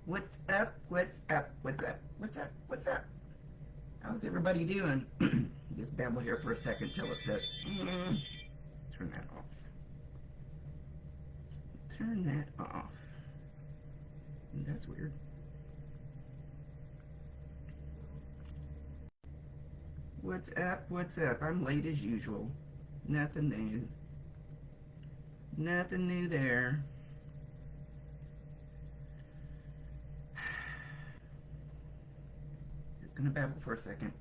What's up? What's up? What's up? What's up? What's up? How's everybody doing? Just babble here for a second till it says, turn that off. Turn that off. That's weird. What's up? What's up? I'm late as usual. Nothing new. Nothing new there. Just gonna babble for a second.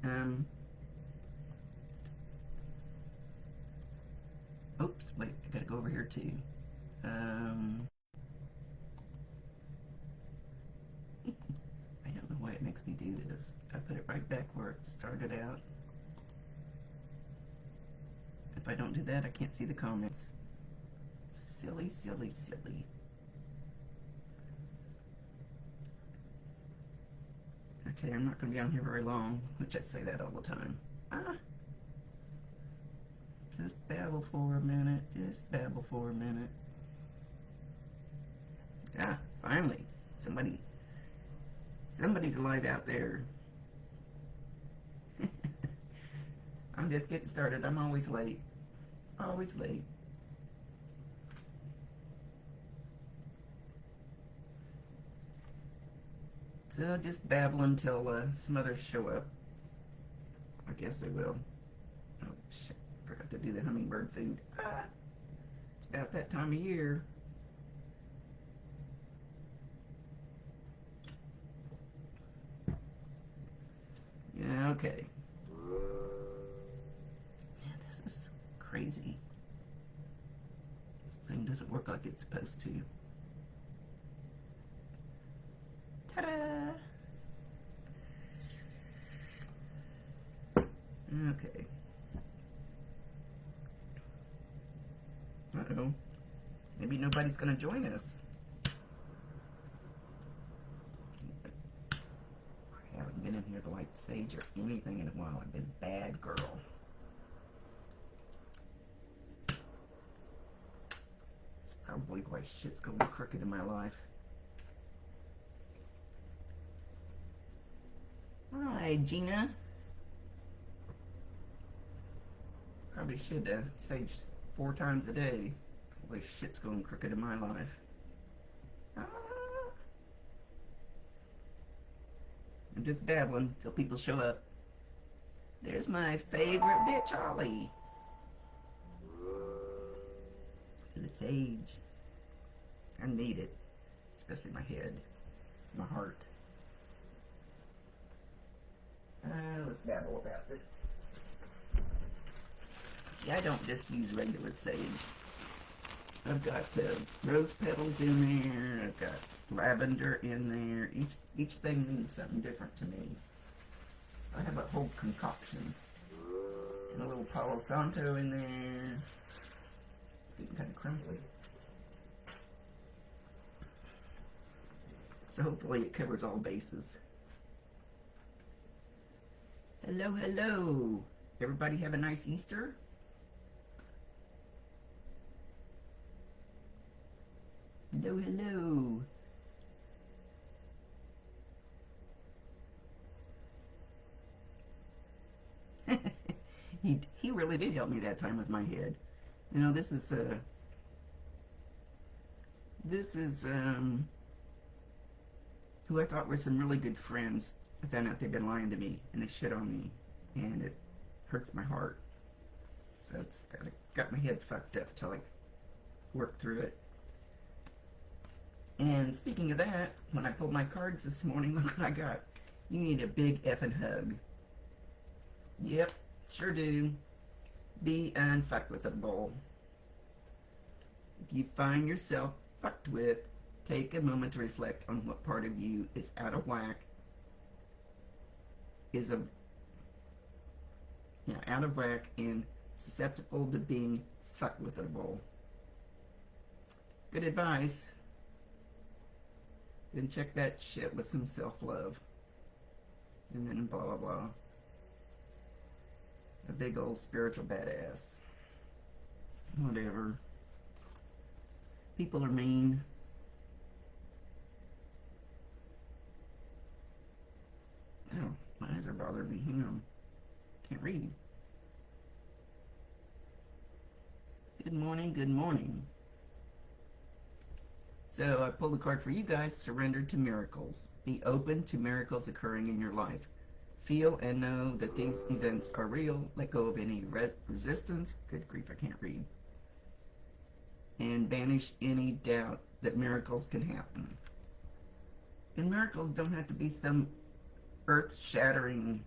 Oops, wait, I gotta go over here too. I don't know why it makes me do this. I put it right back where it started out. If I don't do that, I can't see the comments. Silly, silly, silly. Okay, I'm not going to be on here very long, which I say that all the time. Just babble for a minute. Just babble for a minute. Finally. Somebody's alive out there. I'm just getting started. I'm always late. Always late. So just babble until some others show up. I guess they will. Oh, shit. Forgot to do the hummingbird food. It's about that time of year. Yeah, okay. Yeah, this is crazy. This thing doesn't work like it's supposed to. Ta-da! Okay. Uh-oh. Maybe nobody's gonna join us. I haven't been in here to light sage or anything in a while. I've been bad girl. It's probably why shit's going crooked in my life. Hi, Gina. Probably should have saged 4 times a day. Boy, shit's going crooked in my life. I'm just babbling till people show up. There's my favorite bitch, Ollie. The sage. I need it. Especially my head. My heart. Let's babble about this. See, I don't just use regular sage. I've got rose petals in there. I've got lavender in there. Each thing means something different to me. I have a whole concoction. And a little Palo Santo in there. It's getting kind of crumbly. So hopefully it covers all bases. Hello, hello. Everybody have a nice Easter? Hello, hello. He really did help me that time with my head. You know, this is who I thought were some really good friends. I found out they've been lying to me and they shit on me, and it hurts my heart. So it's got my head fucked up till I work through it. And speaking of that, when I pulled my cards this morning, look what I got. You need a big effing hug. Yep, sure do. Be unfucked with a bowl. If you find yourself fucked with, take a moment to reflect on what part of you is out of whack, out of whack and susceptible to being fucked with a bowl. Good advice. Then check that shit with some self-love. And then blah, blah, blah. A big old spiritual badass. Whatever. People are mean. eyes are bothering me. Hang on. Can't read. Good morning, good morning. So I pulled a card for you guys. Surrender to miracles. Be open to miracles occurring in your life. Feel and know that these events are real. Let go of any resistance. Good grief, I can't read. And banish any doubt that miracles can happen. And miracles don't have to be some earth-shattering,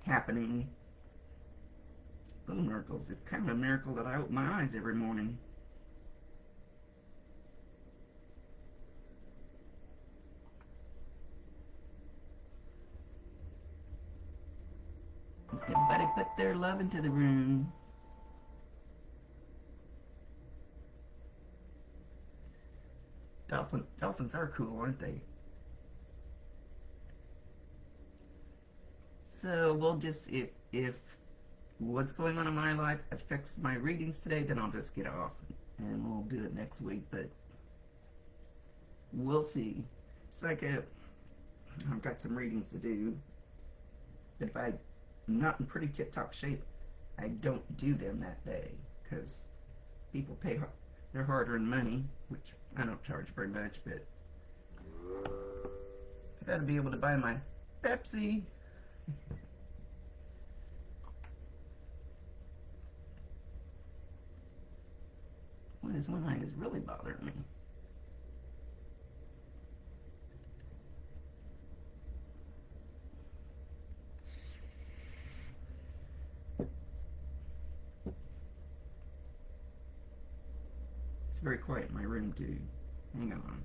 happening. Little miracles. It's kind of a miracle that I open my eyes every morning. Everybody put their love into the room. Dolphins are cool, aren't they? So we'll just, if what's going on in my life affects my readings today, then I'll just get off and we'll do it next week, but we'll see. It's like I've got some readings to do, but if I'm not in pretty tip-top shape, I don't do them that day, because people pay their hard-earned money, which I don't charge very much, but I gotta be able to buy my Pepsi. What is one eye is really bothering me? It's very quiet in my room too. Hang on.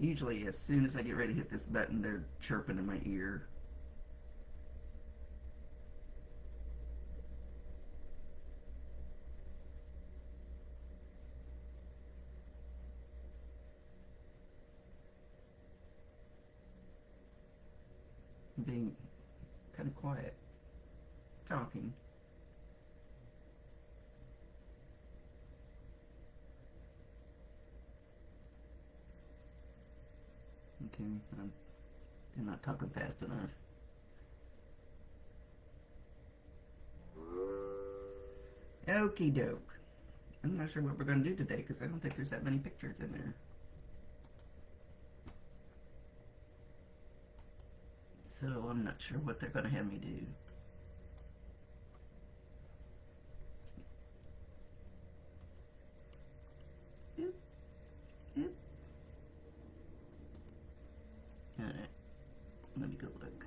Usually as soon as I get ready to hit this button, they're chirping in my ear. Being kind of quiet, talking. Okay, they're not talking fast enough. Okie doke. I'm not sure what we're going to do today because I don't think there's that many pictures in there. So I'm not sure what they're going to have me do. Yep. Yep. Alright. Let me go look.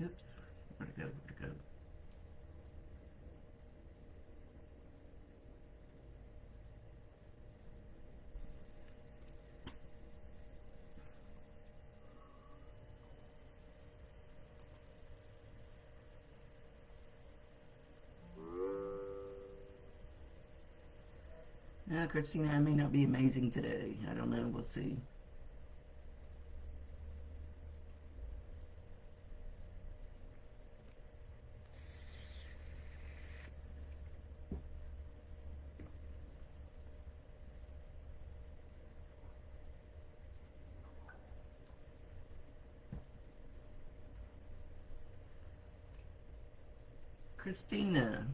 Oops. Where'd it go? Where'd it go? Christina, I may not be amazing today. I don't know. We'll see. Christina,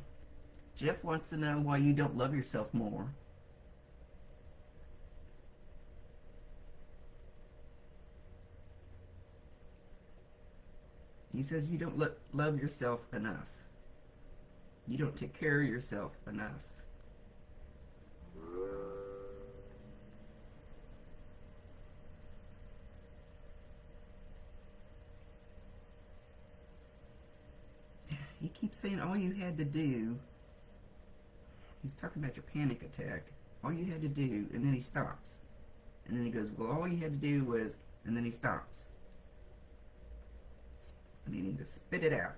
Jeff wants to know why you don't love yourself more. He says you don't love yourself enough. You don't take care of yourself enough. He keeps saying all you had to do, he's talking about your panic attack, all you had to do, and then he stops. And then he goes, well, all you had to do was, and then he stops. I need him to spit it out.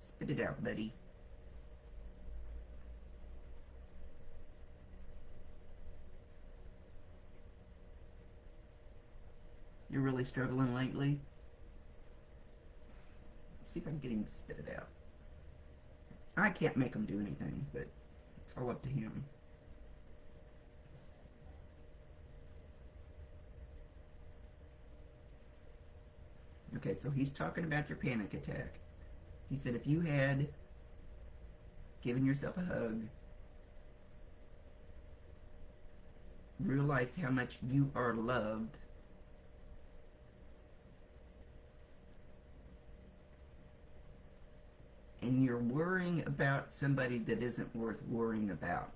Spit it out, buddy. You're really struggling lately? Let's see if I can get him to spit it out. I can't make him do anything, but it's all up to him. Okay, so he's talking about your panic attack. He said if you had given yourself a hug, realized how much you are loved, and you're worrying about somebody that isn't worth worrying about.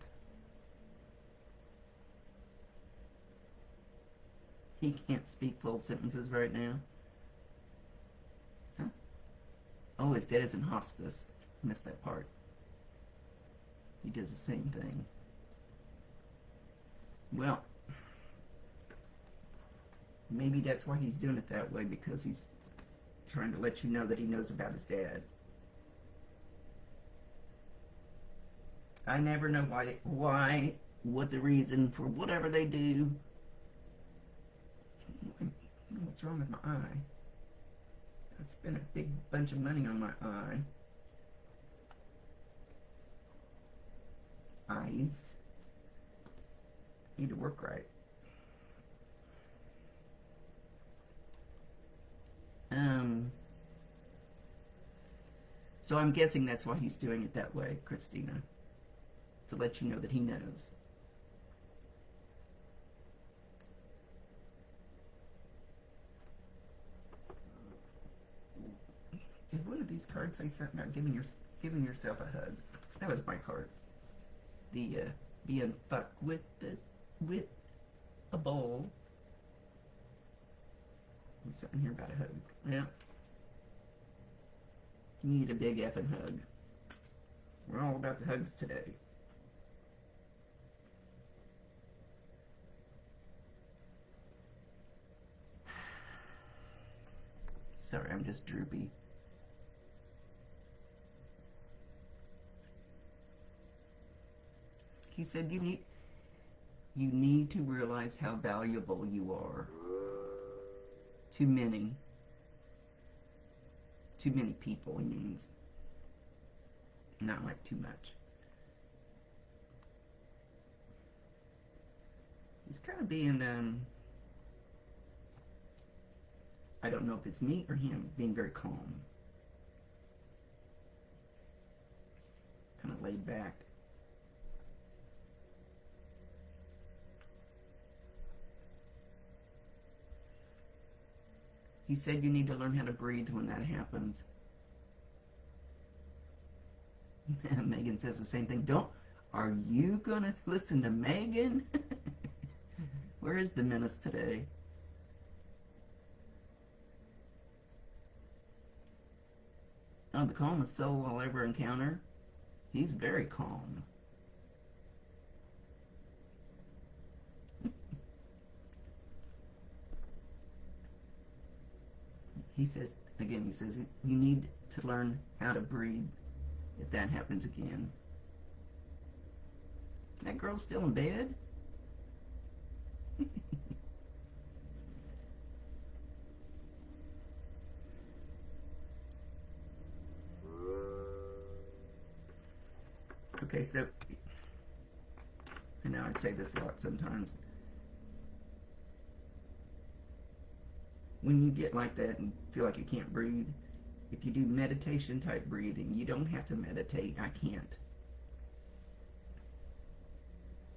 He can't speak full sentences right now. Huh? Oh, his dad is in hospice. Missed that part. He does the same thing. Well, maybe that's why he's doing it that way, because he's trying to let you know that he knows about his dad. I never know why, what the reason for whatever they do. What's wrong with my eye? I spent a big bunch of money on my eye. Eyes need to work right. So I'm guessing that's why he's doing it that way, Christina. To let you know that he knows. Did one of these cards say something about giving yourself a hug? That was my card. The being fucked with a bowl. There's something here about a hug. Yeah. You need a big effing hug. We're all about the hugs today. Sorry, I'm just droopy. He said you need to realize how valuable you are to many people. He means not like too much. He's kind of being I don't know if it's me or him being very calm, kind of laid back. He said you need to learn how to breathe when that happens. Megan says the same thing. Are you gonna listen to Megan? Where is the menace today? Oh, the calmest soul I'll ever encounter. He's very calm. He says you need to learn how to breathe if that happens again. That girl's still in bed? Okay, so I know I say this a lot sometimes. When you get like that and feel like you can't breathe, if you do meditation type breathing, you don't have to meditate. I can't.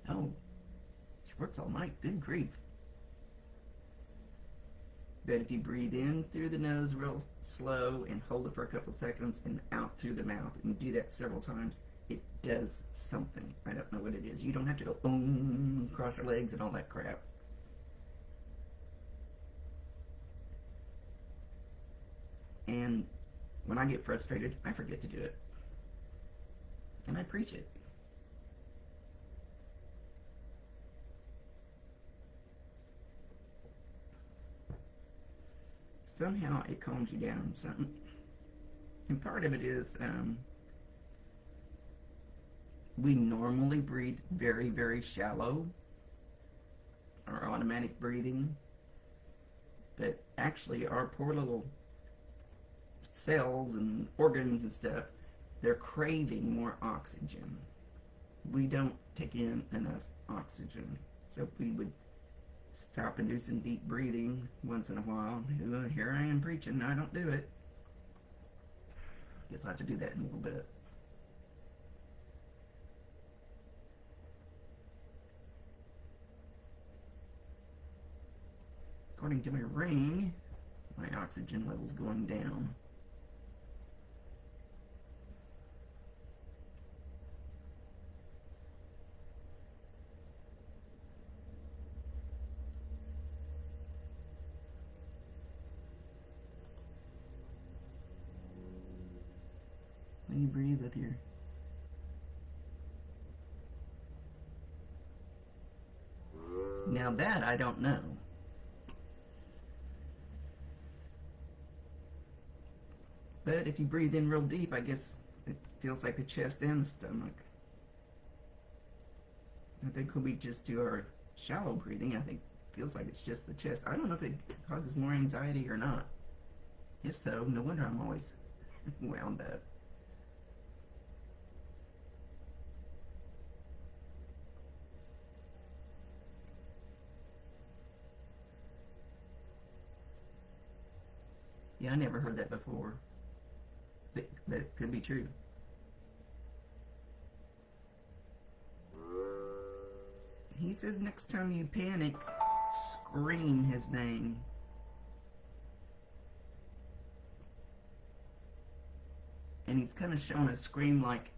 Oh, she works all night. Good grief. But if you breathe in through the nose real slow and hold it for a couple seconds and out through the mouth, and do that several times, it does something. I don't know what it is. You don't have to go cross your legs and all that crap. And when I get frustrated, I forget to do it. And I preach it. somehow it calms you down. Something, and part of it is we normally breathe very, very shallow, our automatic breathing, but actually our poor little cells and organs and stuff, they're craving more oxygen. We don't take in enough oxygen. So if we would stop and do some deep breathing once in a while, here I am preaching, I don't do it. Guess I'll have to do that in a little bit. According to my ring, my oxygen level's going down. When you breathe with your now that I don't know. But if you breathe in real deep, I guess it feels like the chest and the stomach. I think when we just do our shallow breathing, I think it feels like it's just the chest. I don't know if it causes more anxiety or not. If so, no wonder I'm always wound up. Yeah, I never heard that before. But that could be true. He says next time you panic, scream his name. And he's kind of showing a scream like,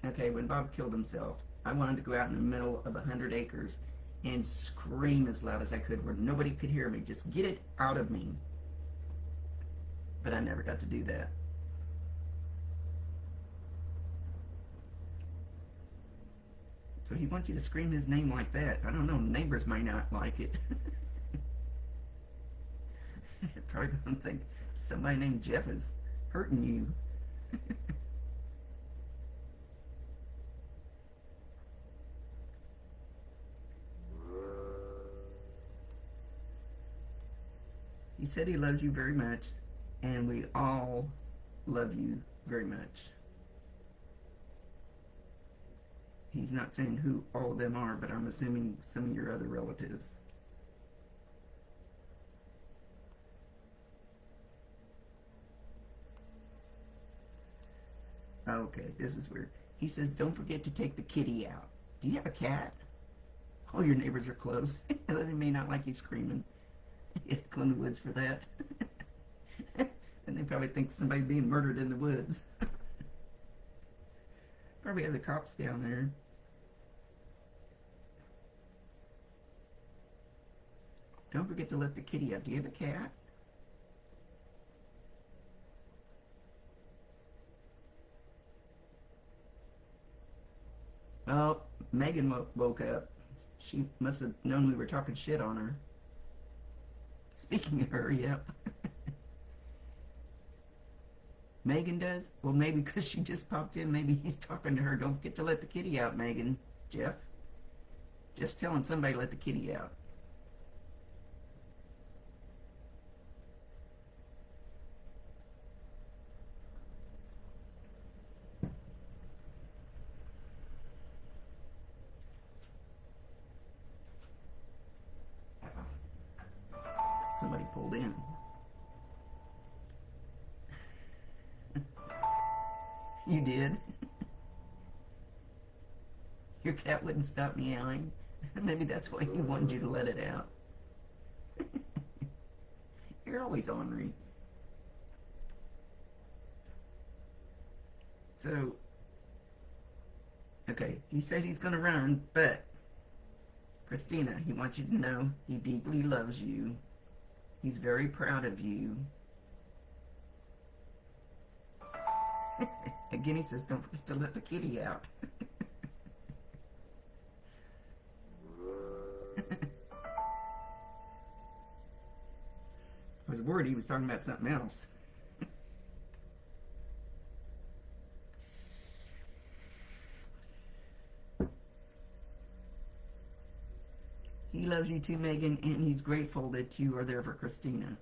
okay, when Bob killed himself, I wanted to go out in the middle of 100 acres and scream as loud as I could where nobody could hear me. Just get it out of me. But I never got to do that. So he wants you to scream his name like that. I don't know, neighbors might not like it. They're probably going to think somebody named Jeff is hurting you. He said he loves you very much, and we all love you very much. He's not saying who all of them are, but I'm assuming some of your other relatives. Okay, this is weird. He says, don't forget to take the kitty out. Do you have a cat? Oh, your neighbors are close. They may not like you screaming. You have to go in the woods for that. And they probably think somebody's being murdered in the woods. Probably have the cops down there. Don't forget to let the kitty out. Do you have a cat? Well, Megan woke up. She must have known we were talking shit on her. Speaking of her, yep. Megan does? Well, maybe because she just popped in, maybe he's talking to her. Don't forget to let the kitty out, Megan. Jeff. Just telling somebody to let the kitty out. Somebody pulled in. You did? Your cat wouldn't stop meowing. Maybe that's why he wanted you to let it out. You're always ornery. So, okay, he said he's gonna run, but Christina, he wants you to know he deeply loves you. He's very proud of you. Again, he says, don't forget to let the kitty out. I was worried he was talking about something else. He loves you too, Megan, and he's grateful that you are there for Christina.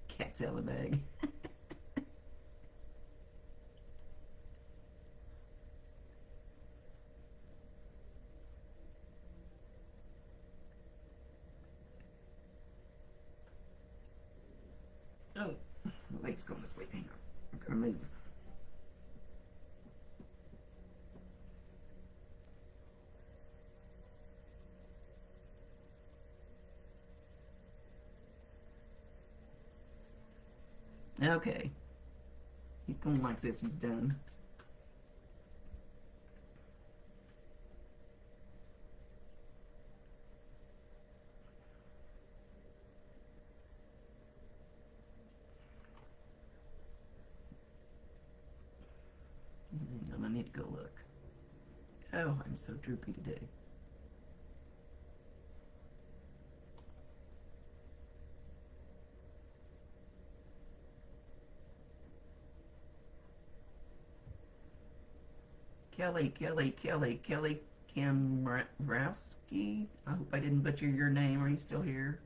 Cat's out of the bag. Oh, the leg's going to sleep. Hang on. I'm going to move. Okay. He's going like this. He's done. I need to go look. Oh, I'm so droopy today. Kelly Kamrowski. I hope I didn't butcher your name. Are you still here?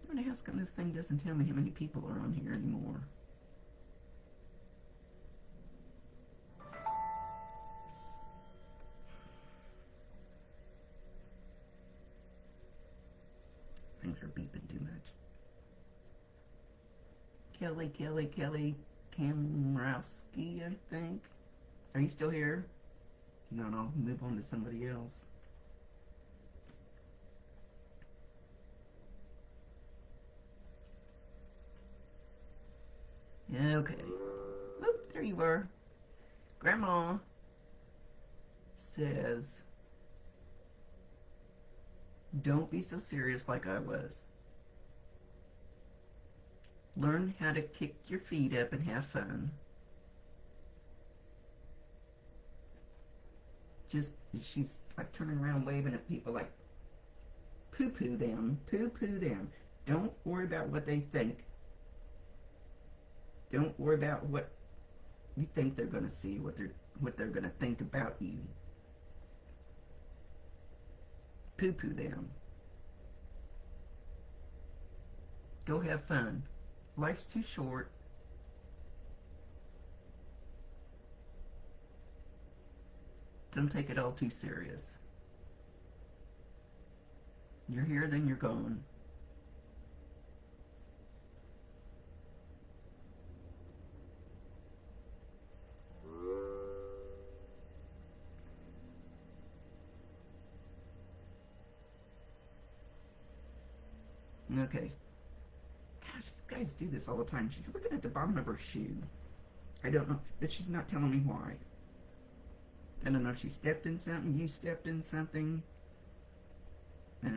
I'm gonna ask him. This thing doesn't tell me how many people are on here anymore. Things are beeping too much. Kelly Kamrowski, I think. Are you still here? No, I'll move on to somebody else. Okay. Oop, there you are. Grandma says, don't be so serious like I was. Learn how to kick your feet up and have fun. Just, she's like turning around waving at people like, poo-poo them, poo-poo them. Don't worry about what they think. Don't worry about what you think they're going to see, what they're going to think about you. Poo-poo them. Go have fun. Life's too short. Don't take it all too serious. You're here, then you're gone. Okay. Gosh, guys do this all the time. She's looking at the bottom of her shoe. I don't know, but she's not telling me why. I don't know if she stepped in something, you stepped in something. I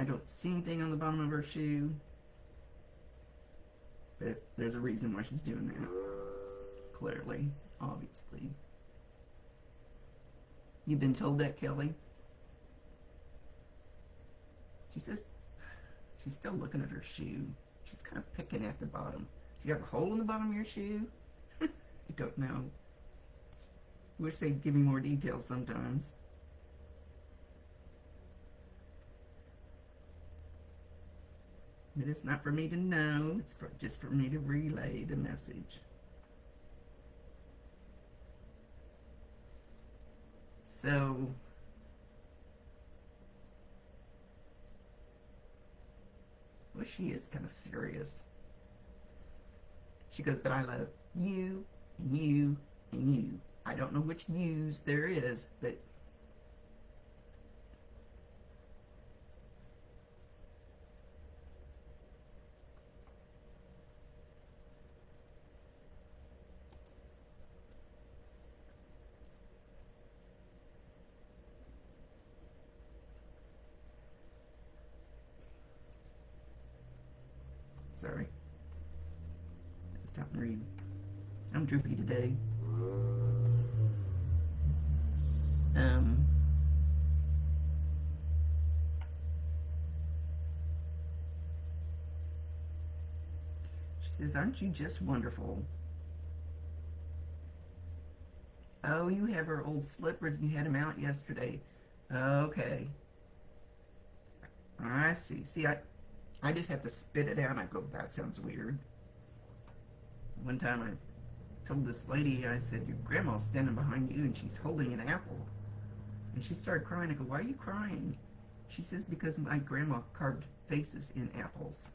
don't see anything on the bottom of her shoe. But there's a reason why she's doing that. Clearly, obviously. You've been told that, Kelly? She says she's still looking at her shoe. She's kind of picking at the bottom. Do you have a hole in the bottom of your shoe? I don't know. Wish they'd give me more details sometimes. But it's not for me to know. It's just for me to relay the message. So, well, she is kind of serious. She goes, but I love you, and you, and you. I don't know which yous there is, but Sorry. Stop and read. I'm droopy today. Um, she says, aren't you just wonderful? Oh, you have her old slippers and you had them out yesterday. Okay. I see. See, I just have to spit it out. I go, that sounds weird. One time I told this lady, I said, your grandma's standing behind you and she's holding an apple. And she started crying. I go, why are you crying? She says, because my grandma carved faces in apples.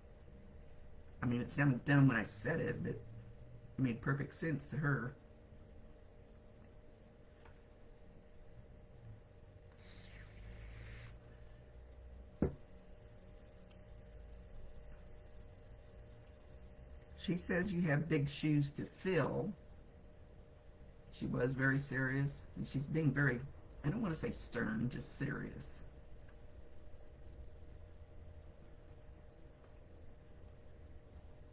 I mean, it sounded dumb when I said it, but it made perfect sense to her. She says you have big shoes to fill. She was very serious, and she's being very, I don't want to say stern, just serious.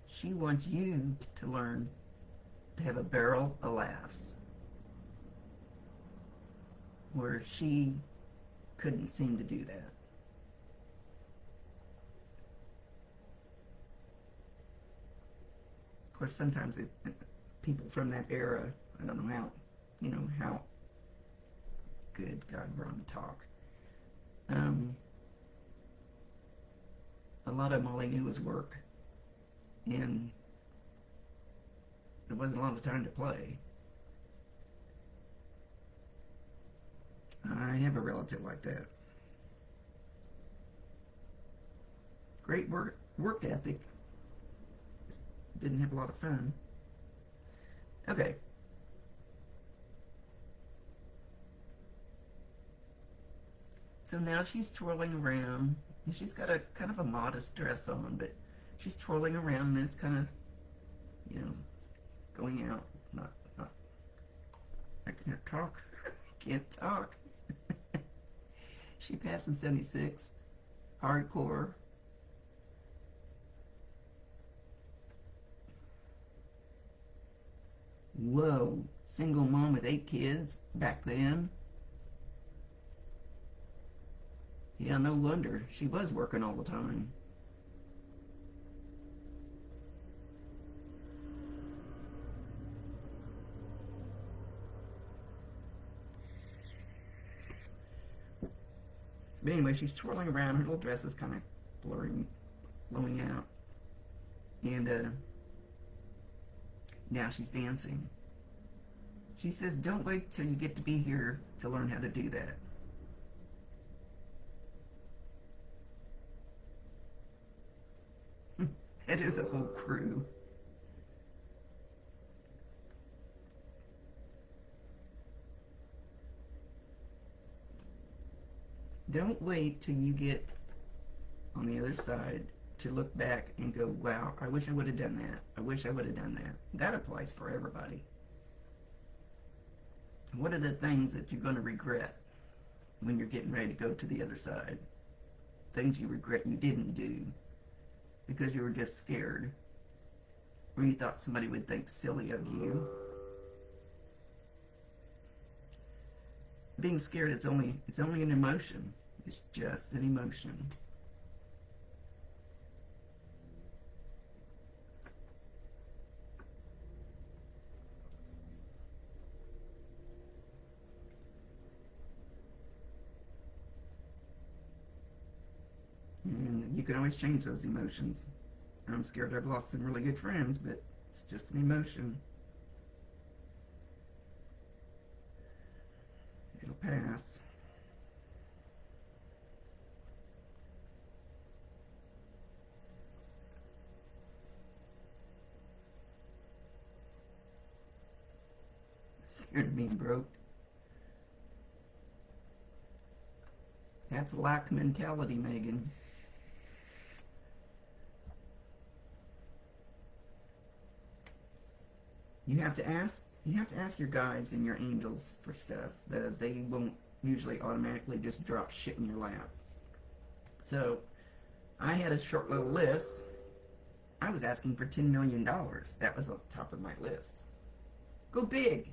She wants you to learn to have a barrel of laughs, where she couldn't seem to do that. Of course, sometimes people from that era, I don't know how good God we're on to talk. A lot of them, all they knew was work, and there wasn't a lot of time to play. I have a relative like that. Great work ethic. Didn't have a lot of fun. Okay. So now she's twirling around. And she's got a kind of a modest dress on, but she's twirling around and it's kind of, going out. Not. I can't talk. I can't talk. She passed in 76. Hardcore. Whoa, single mom with 8 kids back then. Yeah, no wonder. She was working all the time. But anyway, she's twirling around. Her little dress is kind of blowing out. And now she's dancing. She says, don't wait till you get to be here to learn how to do that. That is a whole crew. Don't wait till you get on the other side to look back and go, wow, I wish I would have done that. I wish I would have done that. That applies for everybody. What are the things that you're going to regret when you're getting ready to go to the other side? Things you regret you didn't do because you were just scared, or you thought somebody would think silly of you. Being scared, it's only an emotion. It's just an emotion. And you can always change those emotions. I'm scared I've lost some really good friends, but it's just an emotion. It'll pass. Scared of being broke. That's a lack mentality, Megan. You have to ask your guides and your angels for stuff. They won't usually automatically just drop shit in your lap. So I had a short little list I was asking for $10 million. That was on top of my list. Go big.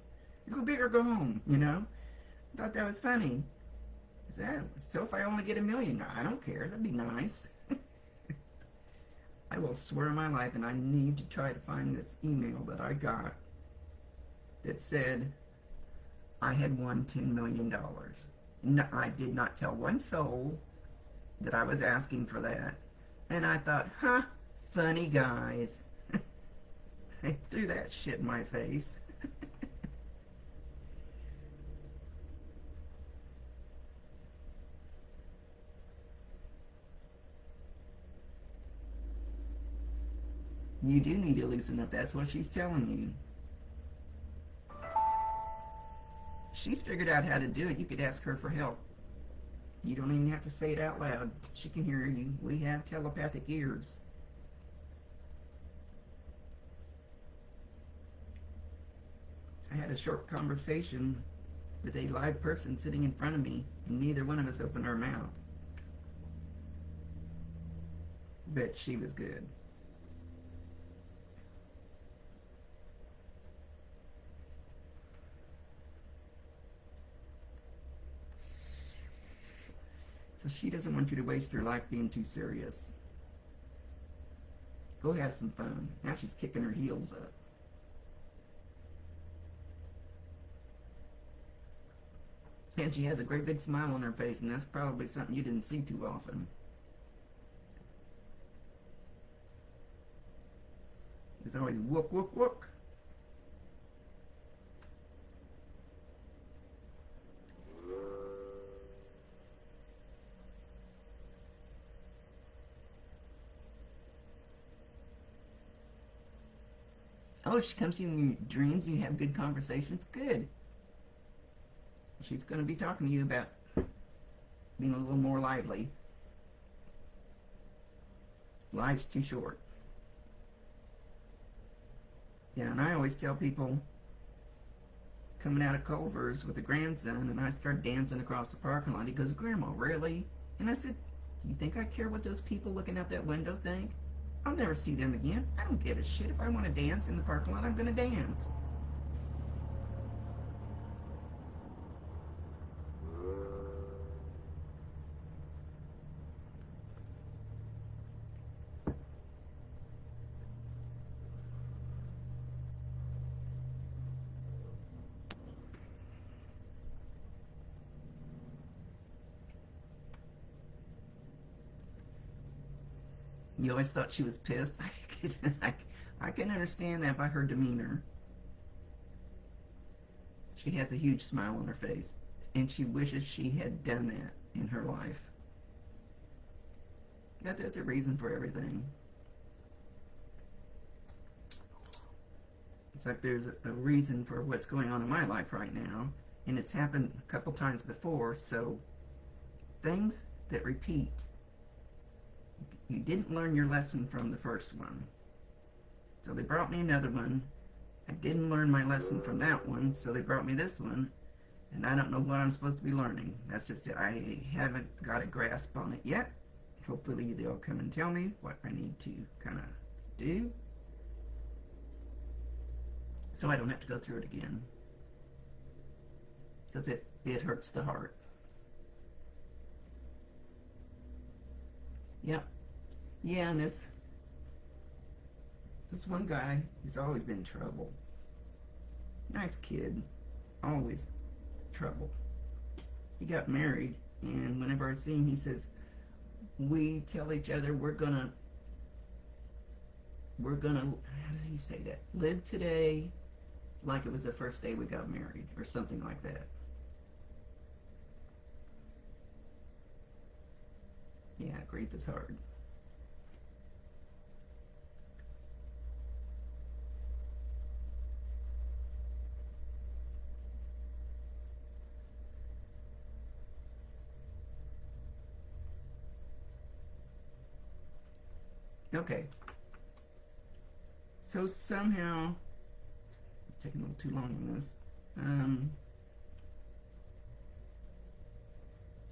Go big or go home, you know? I thought that was funny. I said, so if I only get $1 million, I don't care. That'd be nice. I will swear on my life, and I need to try to find this email that I got that said I had won $10 million. No, I did not tell one soul that I was asking for that. And I thought, funny guys. They threw that shit in my face. You do need to loosen up. That's what she's telling you. She's figured out how to do it. You could ask her for help. You don't even have to say it out loud. She can hear you. We have telepathic ears. I had a short conversation with a live person sitting in front of me, and neither one of us opened our mouth. But she was good. So she doesn't want you to waste your life being too serious. Go have some fun. Now she's kicking her heels up. And she has a great big smile on her face, and that's probably something you didn't see too often. There's always wook, wook, wook. Oh, she comes to you in your dreams, you have good conversations. Good. She's going to be talking to you about being a little more lively. Life's too short. Yeah, and I always tell people, coming out of Culver's with a grandson, and I start dancing across the parking lot. He goes, Grandma, really? And I said, do you think I care what those people looking out that window think? I'll never see them again. I don't give a shit. If I want to dance in the parking lot, I'm going to dance. You always thought she was pissed. I can understand that by her demeanor. She has a huge smile on her face, and she wishes she had done that in her life. That there's a reason for everything. It's like there's a reason for what's going on in my life right now, and it's happened a couple times before, so things that repeat. You didn't learn your lesson from the first one. So they brought me another one. I didn't learn my lesson from that one, so they brought me this one. And I don't know what I'm supposed to be learning. That's just it. I haven't got a grasp on it yet. Hopefully they'll come and tell me what I need to kind of do, so I don't have to go through it again. Because it hurts the heart. Yep. Yeah, and this one guy, he's always been trouble. Nice kid. Always trouble. He got married, and whenever I see him, he says, we tell each other we're gonna, how does he say that? Live today like it was the first day we got married, or something like that. Yeah, grief is hard. Okay. So somehow, I'm taking a little too long on this.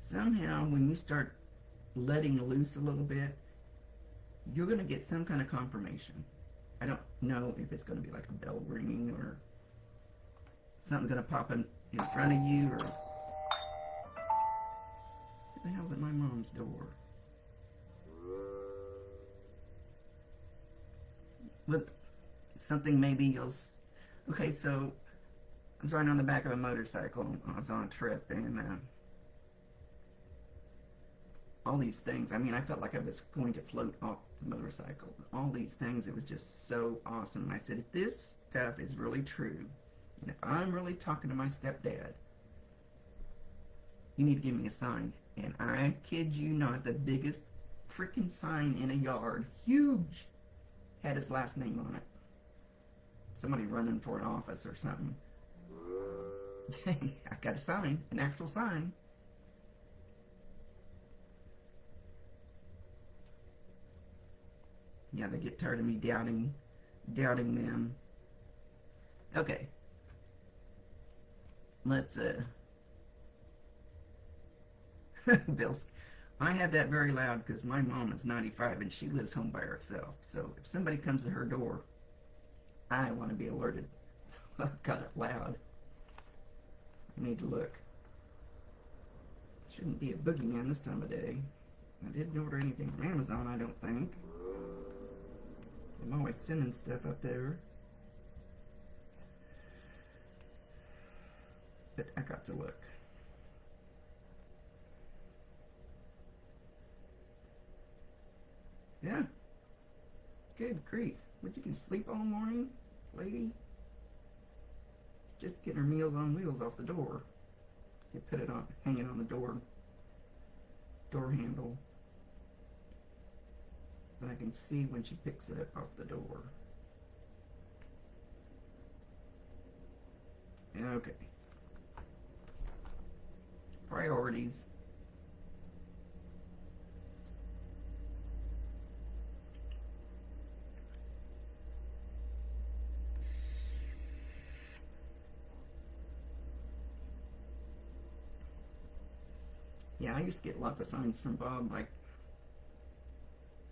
Somehow, when you start letting loose a little bit, you're going to get some kind of confirmation. I don't know if it's going to be like a bell ringing or something's going to pop in front of you, or what the hell's at my mom's door? With something maybe okay, so I was riding on the back of a motorcycle. I was on a trip, and all these things. I mean, I felt like I was going to float off the motorcycle. All these things, it was just so awesome. And I said, if this stuff is really true, and if I'm really talking to my stepdad, you need to give me a sign. And I kid you not, the biggest freaking sign in a yard, huge, had his last name on it. Somebody running for an office or something. I got a sign, an actual sign. Yeah, they get tired of me doubting them. Okay. Let's Bill's. I have that very loud because my mom is 95 and she lives home by herself. So if somebody comes to her door, I want to be alerted. I've got it loud. I need to look. Shouldn't be a boogeyman this time of day. I didn't order anything from Amazon, I don't think. I'm always sending stuff up there. But I got to look. Yeah. Good grief. Would you can sleep all morning, lady? Just getting her Meals on Wheels off the door. You put it on, hang it on the door handle. But I can see when she picks it up off the door. Okay. Priorities. Yeah, I used to get lots of signs from Bob, like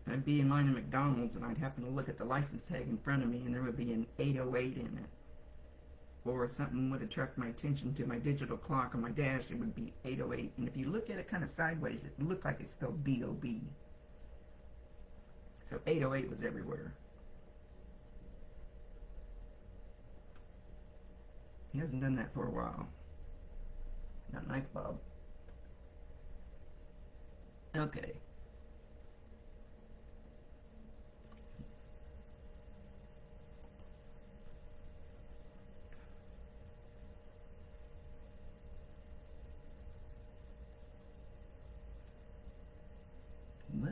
I'd be in line at McDonald's and I'd happen to look at the license tag in front of me and there would be an 808 in it. Or something would attract my attention to my digital clock on my dash, it would be 808. And if you look at it kind of sideways, it looked like it's spelled B-O-B. So 808 was everywhere. He hasn't done that for a while. Not nice, Bob. Okay. What?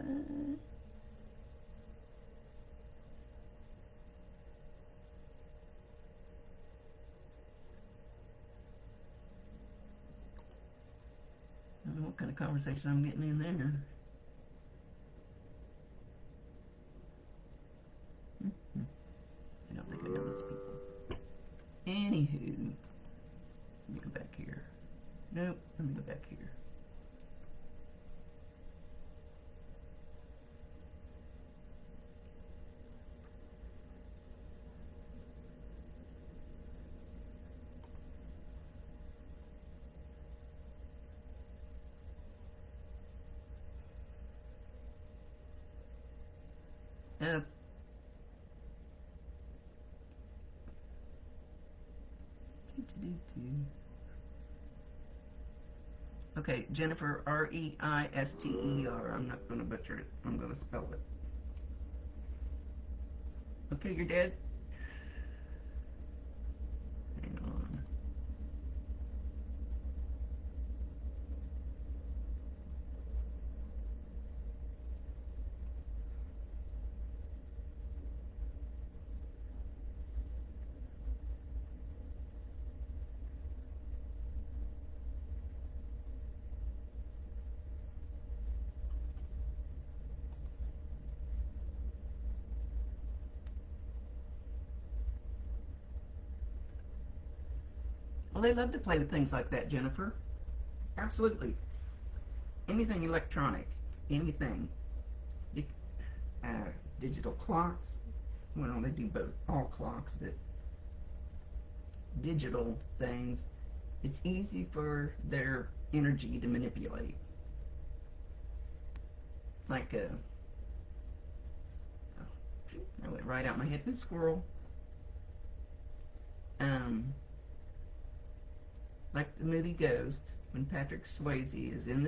I don't know what kind of conversation I'm getting in there. I don't think I know these people. Anywho, let me go back here. Nope, let me go back here. Okay, Jennifer, R-E-I-S-T-E-R. I'm not going to butcher it. I'm going to spell it. Okay, you're dead? Hang on. Well, they love to play with things like that, Jennifer. Absolutely. Anything electronic. Anything. digital clocks. Well, they do both, all clocks, but digital things, it's easy for their energy to manipulate. Like I went right out my head with a squirrel. Like the movie Ghost, when Patrick Swayze is in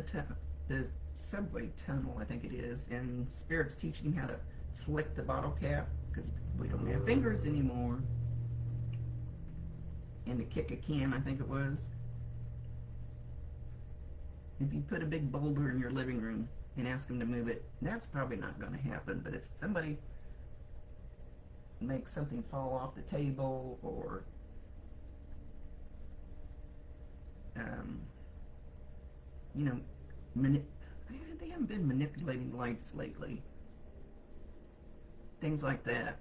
the subway tunnel, I think it is, and Spirit's teaching him how to flick the bottle cap because we don't have fingers anymore, and to kick a can, I think it was. If you put a big boulder in your living room and ask them to move it, that's probably not going to happen. But if somebody makes something fall off the table, or you know, they haven't been manipulating lights lately. Things like that.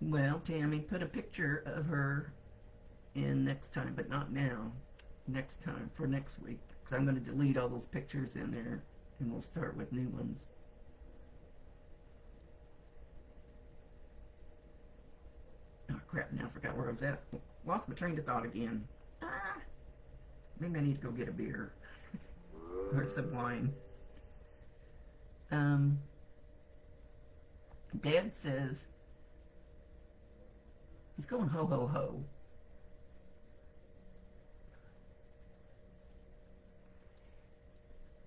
Well, Tammy, put a picture of her in next time, but not now. Next time, for next week. Because I'm going to delete all those pictures in there, and we'll start with new ones. Oh, crap, now I forgot where I was at. Lost my train of thought again. Maybe I need to go get a beer. Or some wine. Dad says he's going ho ho ho.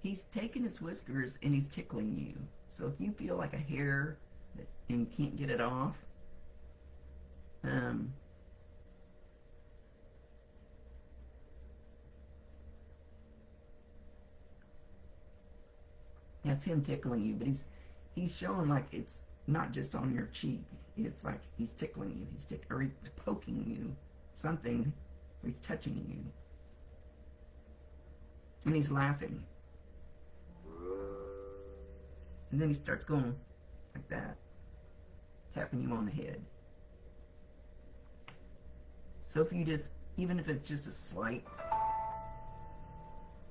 He's taking his whiskers and he's tickling you. So if you feel like a hair and can't get it off, that's him tickling you. But he's showing like it's not just on your cheek. It's like he's tickling you. Or he's poking you. Something. Or he's touching you. And he's laughing. And then he starts going like that. Tapping you on the head. So if you just, even if it's just a slight,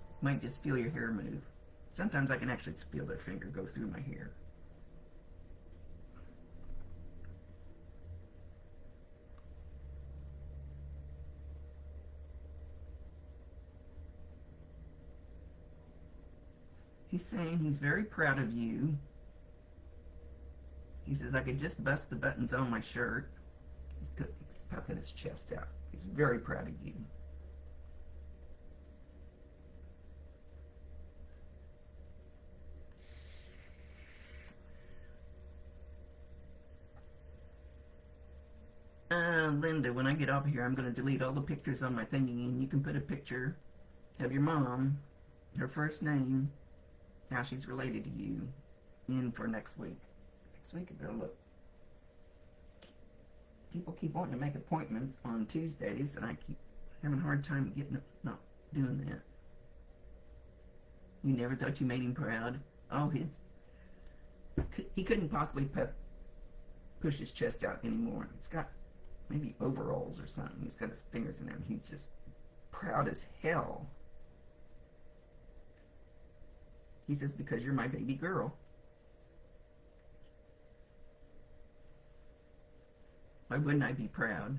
you might just feel your hair move. Sometimes I can actually feel their finger go through my hair. He's saying he's very proud of you. He says, I could just bust the buttons on my shirt. He's puffing his chest out. He's very proud of you. Linda, when I get off of here, I'm going to delete all the pictures on my thingy, and you can put a picture of your mom, her first name, how she's related to you, in for next week. Next week, I better look. People keep wanting to make appointments on Tuesdays, and I keep having a hard time not doing that. You never thought you made him proud? Oh, he couldn't possibly push his chest out anymore. He's got maybe overalls or something. He's got his fingers in there, and he's just proud as hell. He says, because you're my baby girl. Why wouldn't I be proud?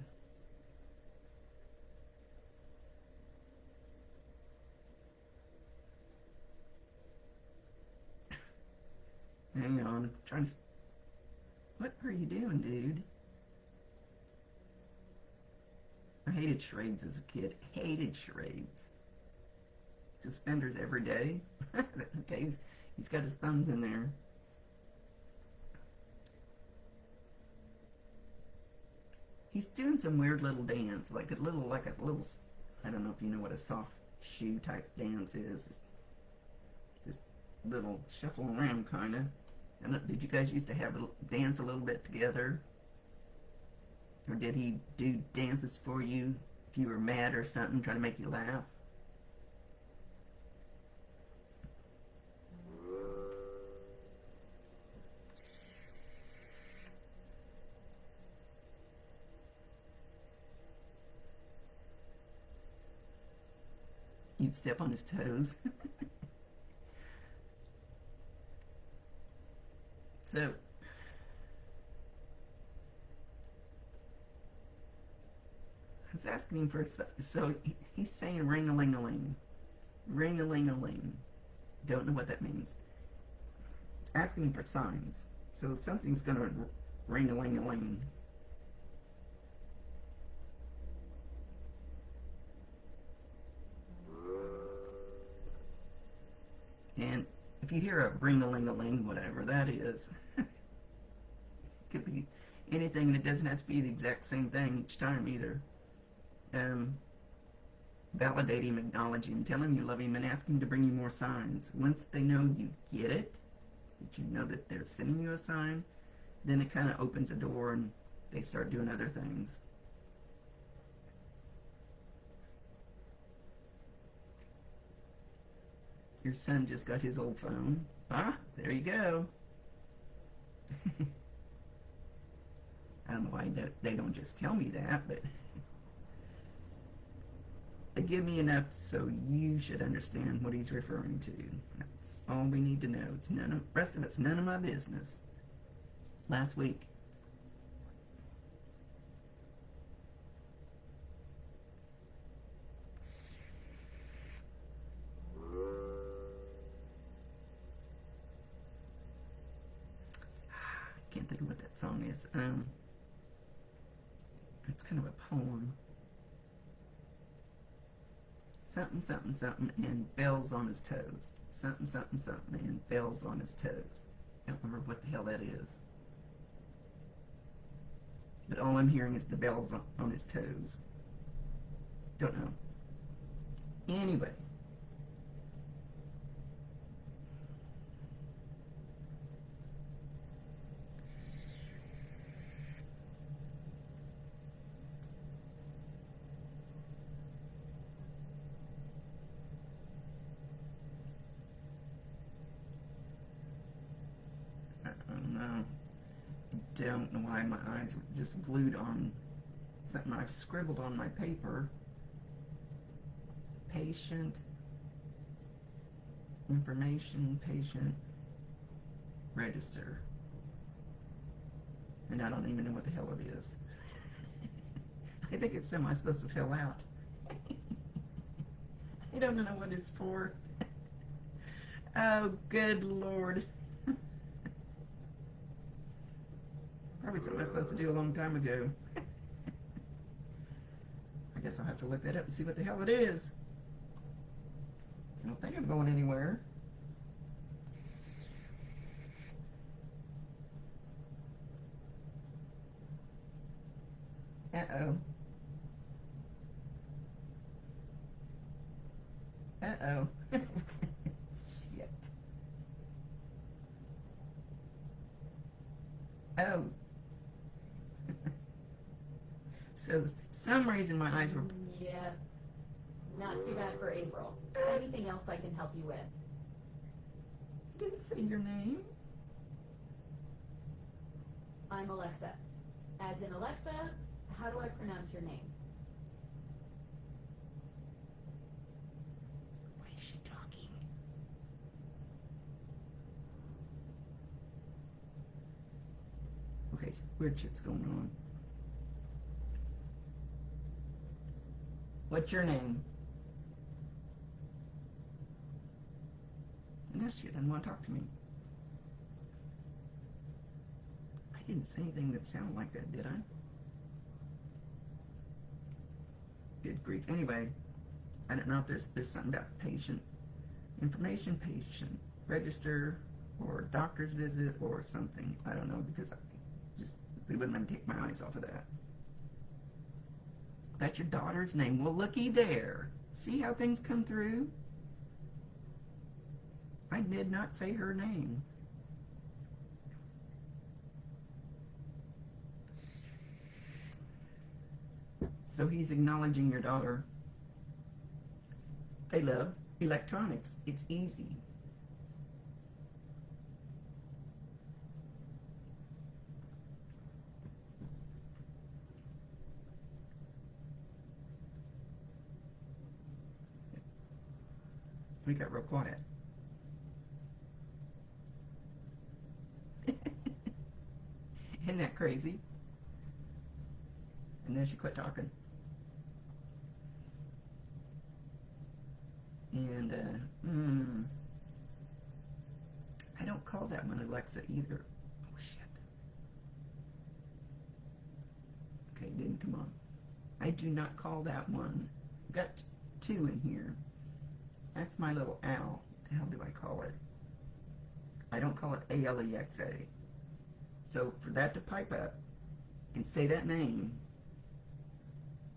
Hang on, I'm trying to... What are you doing, dude? I hated charades as a kid. Hated charades. Suspenders every day. Okay, he's got his thumbs in there. He's doing some weird little dance, like a little, I don't know if you know what a soft shoe type dance is. Just little shuffling around, kind of. Did you guys used to have dance a little bit together? Or did he do dances for you if you were mad or something, trying to make you laugh? You'd step on his toes. So, I was asking him for, so he's saying ring-a-ling-a-ling. Ring-a-ling-a-ling. Don't know what that means. Asking him for signs. So something's gonna ring-a-ling-a-ling. And if you hear a ring-a-ling-a-ling, whatever that is, it could be anything, and it doesn't have to be the exact same thing each time either. Validate him, acknowledge him, tell him you love him, and ask him to bring you more signs. Once they know you get it, that you know that they're sending you a sign, then it kind of opens a door and they start doing other things. Your son just got his old phone. Ah, there you go. I don't know why they don't just tell me that, but they give me enough so you should understand what he's referring to. That's all we need to know. It's none of rest of it's none of my business. Last week, I can't think of what that song is. It's kind of a poem. Something, something, something, and bells on his toes. Something, something, something, and bells on his toes. I don't remember what the hell that is. But all I'm hearing is the bells on his toes. Don't know. Anyway. Don't know why my eyes were just glued on something I've scribbled on my paper. Patient information, patient register. And I don't even know what the hell it is. I think it's something I'm supposed to fill out. I don't know what it's for. Oh, good Lord. Probably something I was supposed to do a long time ago. I guess I'll have to look that up and see what the hell it is. I don't think I'm going anywhere. Uh-oh. Uh-oh. Shit. Oh. So, some reason my eyes were... Yeah, not too bad for April. Anything else I can help you with? Didn't say your name. I'm Alexa. As in Alexa, how do I pronounce your name? Why is she talking? Okay, so weird shit's going on. What's your name? I guess she didn't want to talk to me. I didn't say anything that sounded like that, did I? Good grief. Anyway, I don't know if there's something about patient information, patient register, or doctor's visit, or something. I don't know, because they wouldn't let me take my eyes off of that. That's your daughter's name. Well, looky there. See how things come through? I did not say her name. So he's acknowledging your daughter. They love electronics. It's easy. We got real quiet. Isn't that crazy? And then she quit talking. And, I don't call that one Alexa either. Oh, shit. Okay, it didn't come on. I do not call that one. Got two in here. That's my little owl. What the hell do I call it? I don't call it Alexa. So for that to pipe up and say that name,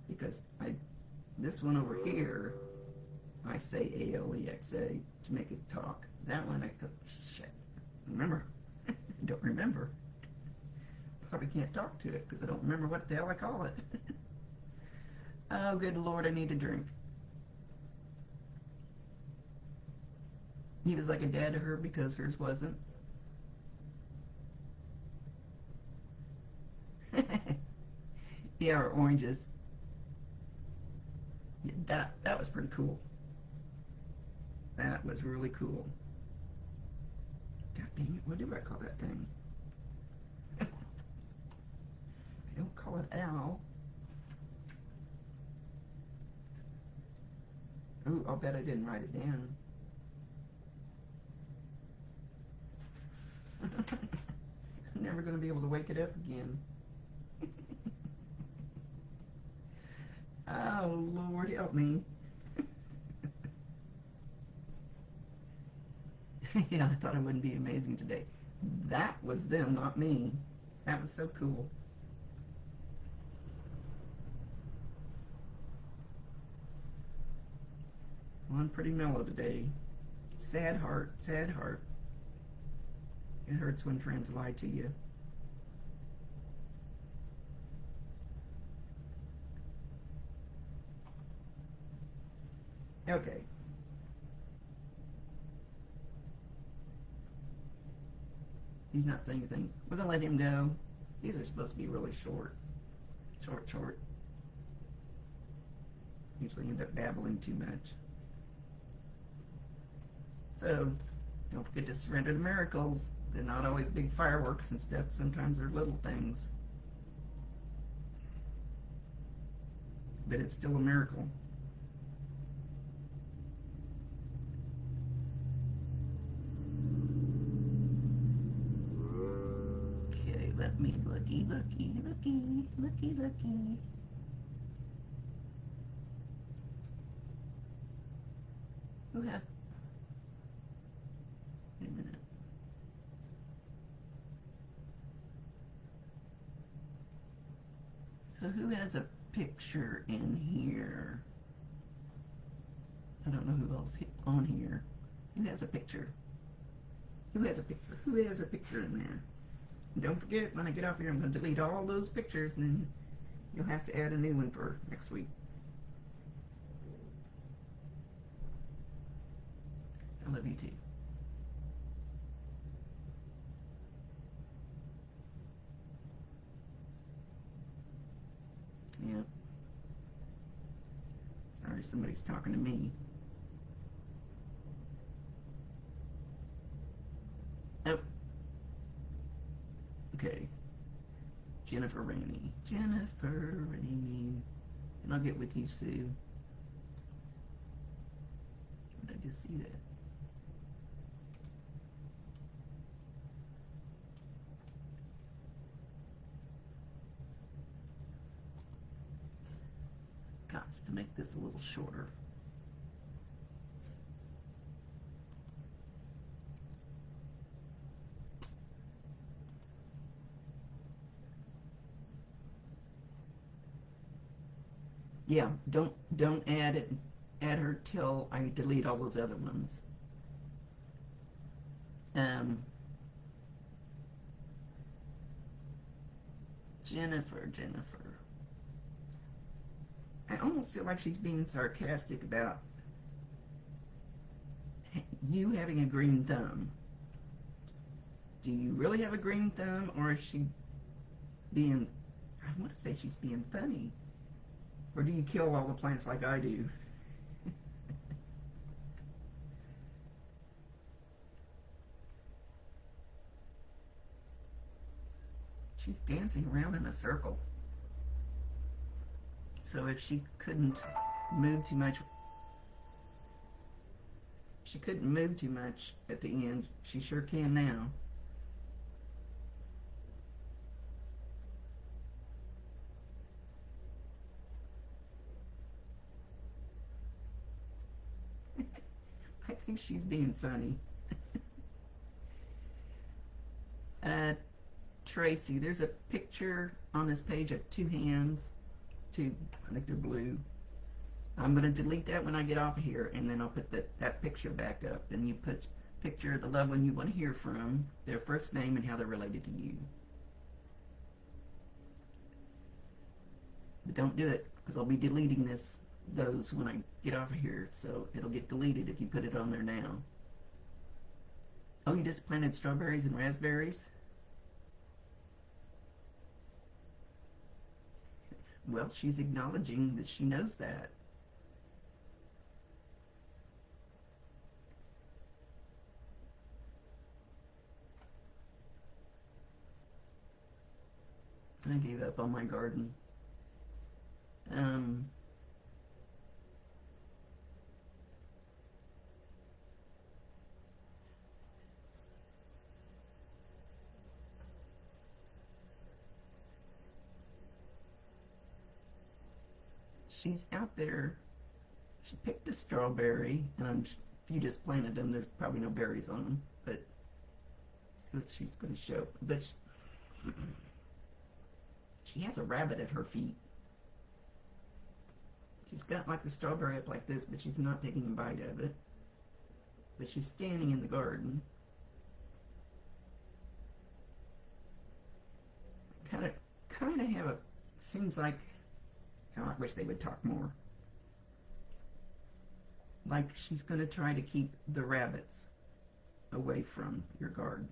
because this one over here, I say Alexa to make it talk. That one I go, shit. Remember? I don't remember. Probably can't talk to it because I don't remember what the hell I call it. Oh, good Lord, I need a drink. He was like a dad to her because hers wasn't. Yeah, or oranges. Yeah, that was pretty cool. That was really cool. God dang it, what do I call that thing? I don't call it owl. Ooh, I'll bet I didn't write it down. I'm never going to be able to wake it up again. Oh, Lord, help me. Yeah, I thought I wouldn't be amazing today. That was them, not me. That was so cool. Well, I'm pretty mellow today. Sad heart, sad heart. It hurts when friends lie to you. Okay. He's not saying anything. We're going to let him go. These are supposed to be really short. Short. Usually end up babbling too much. So, don't forget to surrender to miracles. They're not always big fireworks and stuff. Sometimes they're little things. But it's still a miracle. Okay, let me looky. Who has... Wait a minute. So who has a picture in here? I don't know who else on here. Who has a picture? Who has a picture? Who has a picture in there? And don't forget, when I get off here, I'm going to delete all those pictures, and then you'll have to add a new one for next week. I love you too. Yep. Sorry, somebody's talking to me. Oh. Okay. Jennifer Rainey. And I'll get with you, Sue. Did I just see that? Got to make this a little shorter. Yeah, don't add her till I delete all those other ones. Jennifer. I almost feel like she's being sarcastic about you having a green thumb. Do you really have a green thumb, or is she being, I want to say she's being funny? Or do you kill all the plants like I do? She's dancing around in a circle. So if she couldn't move too much, at the end, she sure can now. I think she's being funny. Tracy, there's a picture on this page of two hands. I think they're blue. I'm going to delete that when I get off of here, and then I'll put that picture back up. And you put picture of the loved one you want to hear from, their first name, and how they're related to you. But don't do it, because I'll be deleting those when I get off of here, so it'll get deleted if you put it on there now. Oh, you just planted strawberries and raspberries? Well, she's acknowledging that she knows that. I gave up on my garden. She's out there. She picked a strawberry, and if you just planted them, there's probably no berries on them, but she's going to show. But she has a rabbit at her feet. She's got like the strawberry up like this, but she's not taking a bite of it. But she's standing in the garden. Kind of have a, seems like, oh, I wish they would talk more. Like she's going to try to keep the rabbits away from your garden.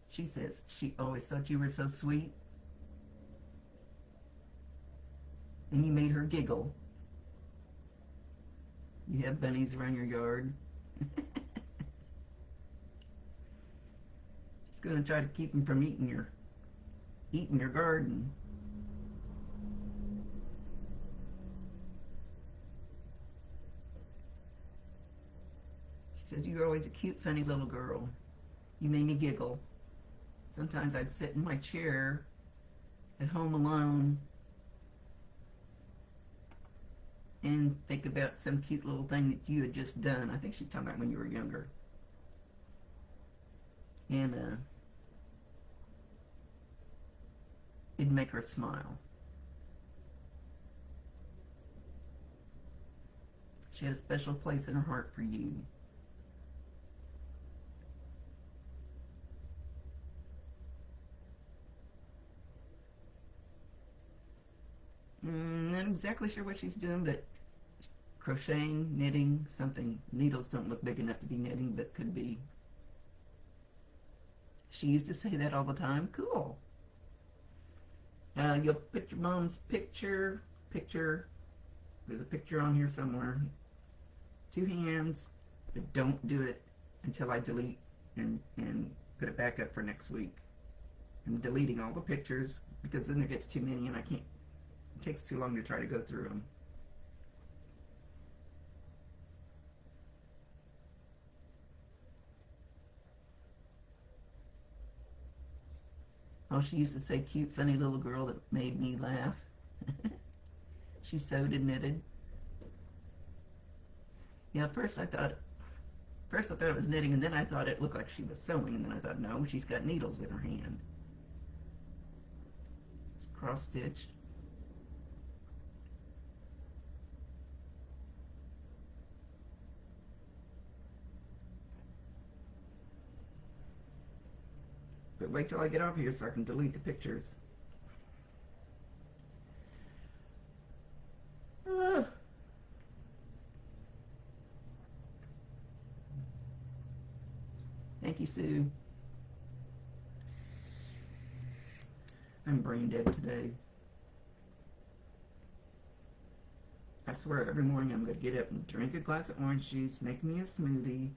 She says she always thought you were so sweet. And you made her giggle. You have bunnies around your yard. She's going to try to keep them from eating your garden. She says, you're always a cute, funny little girl. You made me giggle. Sometimes I'd sit in my chair at home alone and think about some cute little thing that you had just done. I think she's talking about when you were younger. And it'd make her smile. She had a special place in her heart for you. Not exactly sure what she's doing, but crocheting, knitting, something. Needles don't look big enough to be knitting, but could be. She used to say that all the time. Cool. You'll put your mom's picture. There's a picture on here somewhere. Two hands, but don't do it until I delete and put it back up for next week. I'm deleting all the pictures because then there gets too many and I can't. It takes too long to try to go through them. Oh, she used to say, cute, funny little girl that made me laugh. She sewed and knitted. Yeah, at first I thought it was knitting, and then I thought it looked like she was sewing, and then I thought, no, she's got needles in her hand. Cross stitch. But wait till I get off here so I can delete the pictures. Thank you, Sue. I'm brain dead today. I swear every morning I'm going to get up and drink a glass of orange juice, make me a smoothie,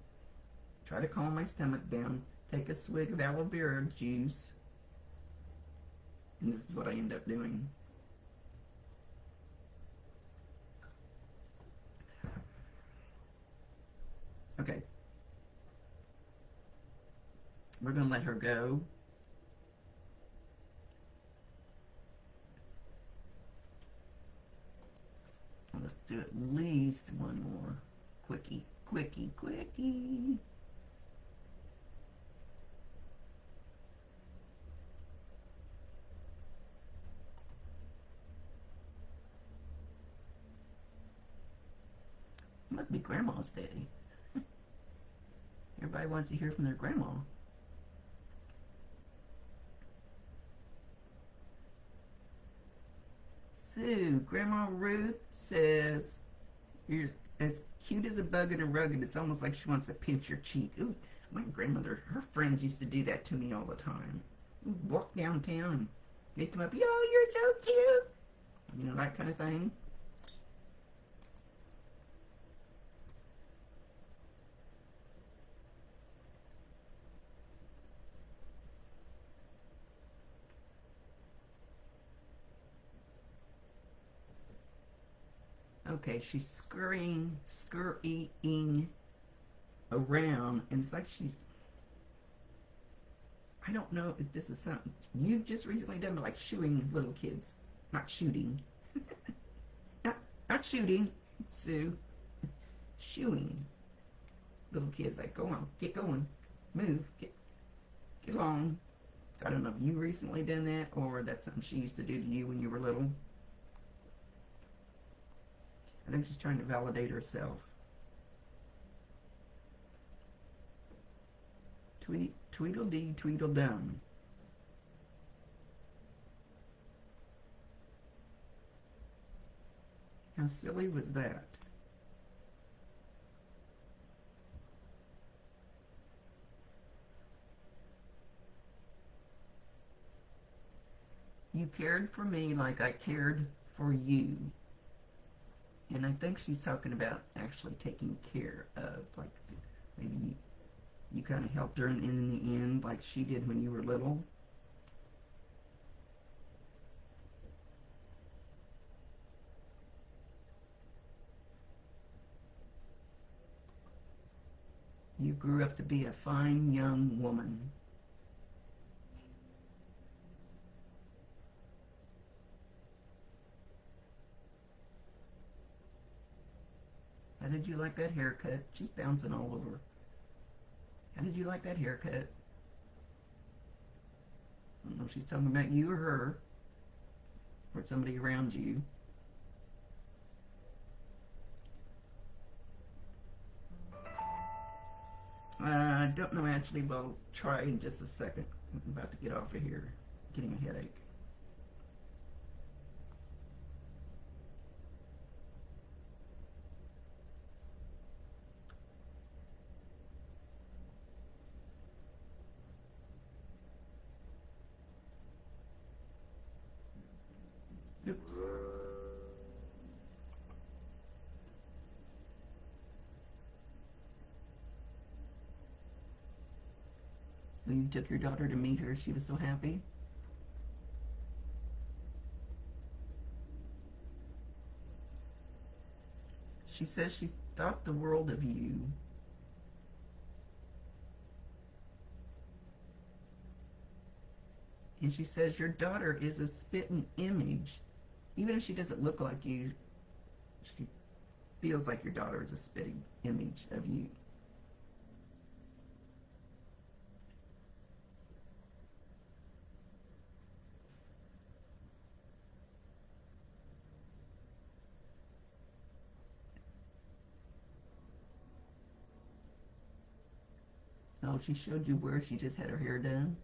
try to calm my stomach down, take a swig of aloe vera juice, and this is what I end up doing. Okay. We're going to let her go. Let's do at least one more. Quickie, quickie, quickie. It must be Grandma's day. Everybody wants to hear from their grandma. Sue, Grandma Ruth says, you're as cute as a bug in a rug, and it's almost like she wants to pinch your cheek. Ooh, my grandmother, her friends used to do that to me all the time. We'd walk downtown and they'd come up, yo, you're so cute. You know, that kind of thing. Okay, she's scurrying around, and it's like she's, I don't know if this is something you've just recently done, but like shooing little kids. Not shooting. not shooting, Sue. Shooing little kids, like, go on, get going, move, get along. I don't know if you recently done that, or that's something she used to do to you when you were little. I think she's trying to validate herself. Tweedledee, Tweedledum. How silly was that? You cared for me like I cared for you. And I think she's talking about actually taking care of, like, maybe you kind of helped her in the end, like she did when you were little. You grew up to be a fine young woman. How did you like that haircut? She's bouncing all over. How did you like that haircut? I don't know if she's talking about you or her, or somebody around you. I don't know actually, but I'll try in just a second. I'm about to get off of here. Getting a headache. Oops. Well, you took your daughter to meet her. She was so happy. She says she thought the world of you. And she says your daughter is a spitting image. Even if she doesn't look like you, she feels like your daughter is a spitting image of you. Oh, she showed you where she just had her hair done?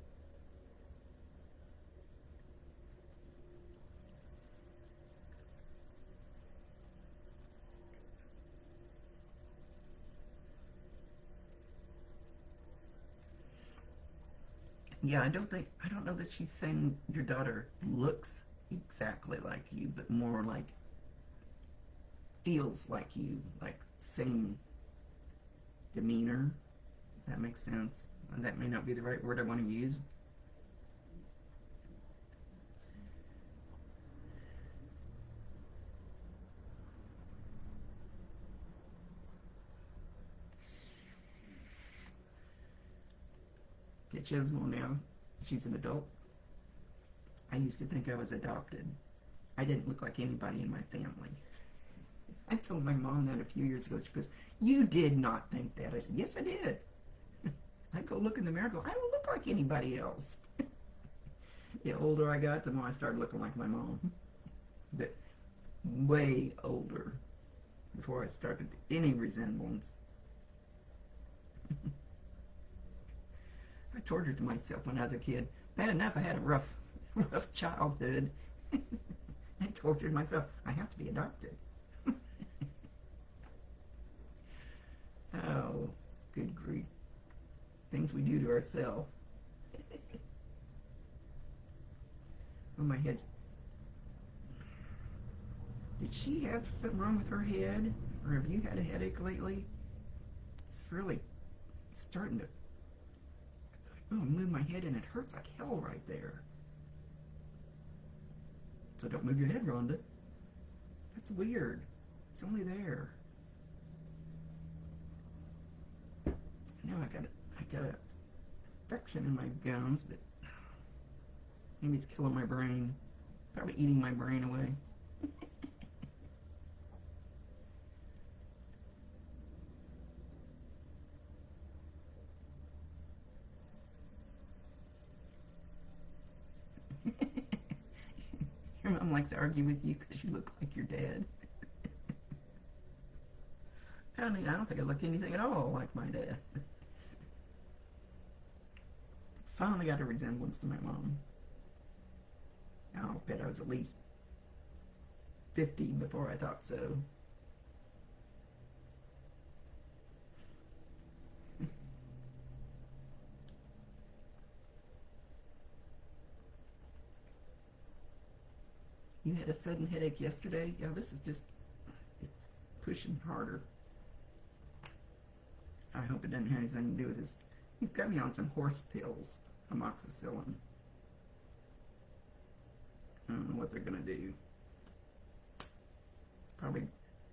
Yeah, I don't know that she's saying your daughter looks exactly like you, but more like feels like you, like same demeanor. If that makes sense. That may not be the right word I want to use. At Chisholm now, she's an adult. I used to think I was adopted. I didn't look like anybody in my family. I told my mom that a few years ago. She goes, "You did not think that." I said, "Yes, I did." I go look in the mirror and go, "I don't look like anybody else." The older I got, the more I started looking like my mom. But way older before I started any resemblance. I tortured myself when I was a kid. Bad enough I had a rough childhood. I tortured myself. I have to be adopted. Oh, good grief. Things we do to ourselves. Oh, my head's... Did she have something wrong with her head? Or have you had a headache lately? It's really starting to... Oh, I move my head and it hurts like hell right there. So don't move your head, Rhonda. That's weird. It's only there. Now I got a infection in my gums, but maybe it's killing my brain. Probably eating my brain away. Your mom likes to argue with you because you look like your dad. I don't think I look anything at all like my dad. Finally got a resemblance to my mom. I'll bet I was at least 50 before I thought so. You had a sudden headache yesterday? Yeah, this is just, it's pushing harder. I hope it doesn't have anything to do with this. He's got me on some horse pills, amoxicillin. I don't know what they're going to do. Probably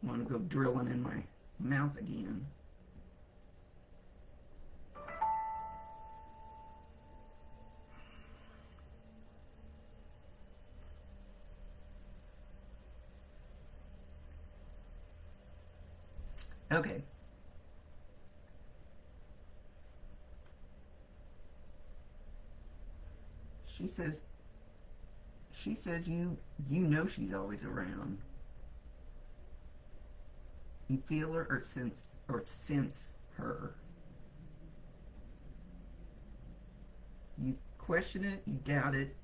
want to go drilling in my mouth again. Okay. She says you know she's always around. You feel her or sense her. You question it, you doubt it,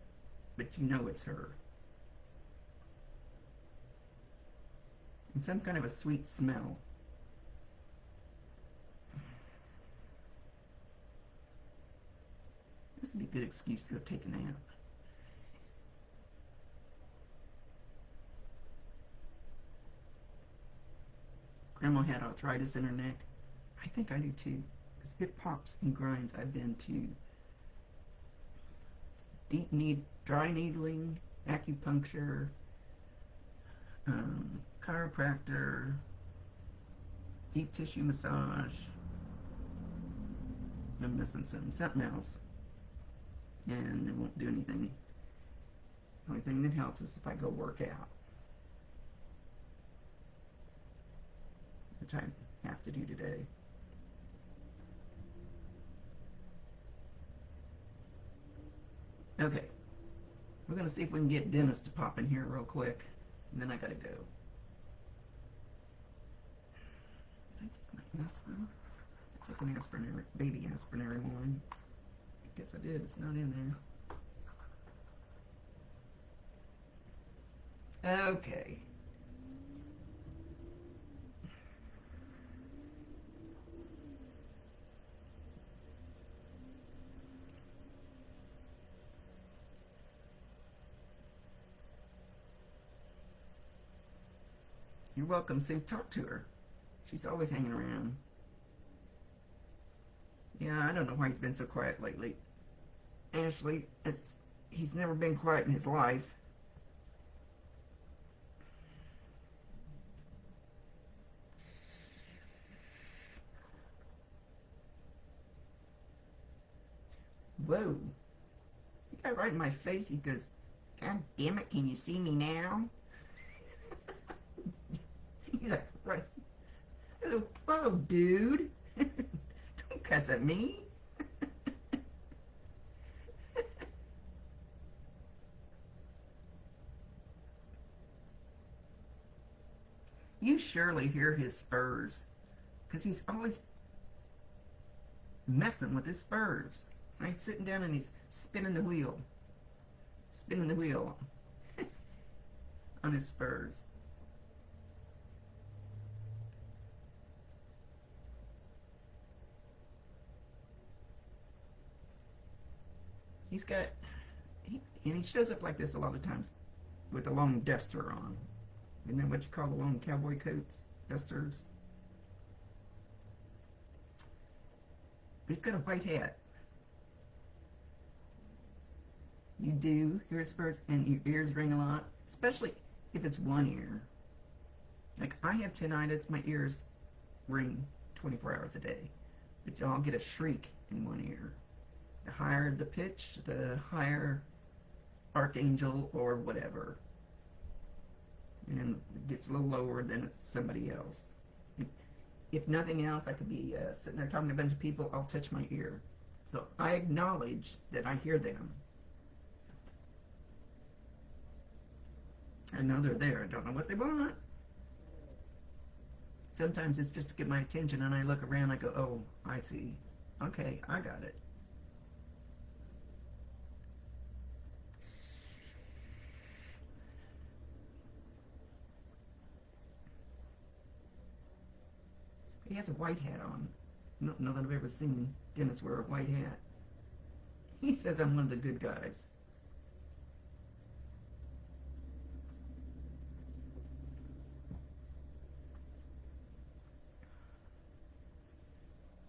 but you know it's her. And some kind of a sweet smell. This would be a good excuse to go take a nap. Grandma had arthritis in her neck. I think I do too. Because it pops and grinds. I've been to dry needling, acupuncture, chiropractor, deep tissue massage. I'm missing something else. And it won't do anything. The only thing that helps is if I go work out. Which I have to do today. Okay. We're going to see if we can get Dennis to pop in here real quick. And then I got to go. Did I take my aspirin? I took an aspirin, baby aspirin every morning. I guess I did. It's not in there. Okay. You're welcome, Sue. Talk to her. She's always hanging around. Yeah, I don't know why he's been so quiet lately. Ashley, he's never been quiet in his life. Whoa. He got right in my face. He goes, God damn it, can you see me now? He's like, right. Whoa, dude. Don't cuss at me. You surely hear his spurs, because he's always messing with his spurs. He's sitting down and he's spinning the wheel on his spurs. He's got, and he shows up like this a lot of times with a long duster on. Isn't that what you call the long cowboy coats? Dusters? But he's got a white hat. You do hear spurs and your ears ring a lot, especially if it's one ear. Like I have tinnitus, my ears ring 24 hours a day, but y'all get a shriek in one ear. The higher the pitch, the higher archangel or whatever. And it gets a little lower, then it's somebody else. If nothing else, I could be sitting there talking to a bunch of people, I'll touch my ear. So I acknowledge that I hear them. I know they're there. I don't know what they want. Sometimes it's just to get my attention, and I look around, I go, oh, I see. Okay, I got it. He has a white hat on. I don't know that I've ever seen Dennis wear a white hat. He says I'm one of the good guys.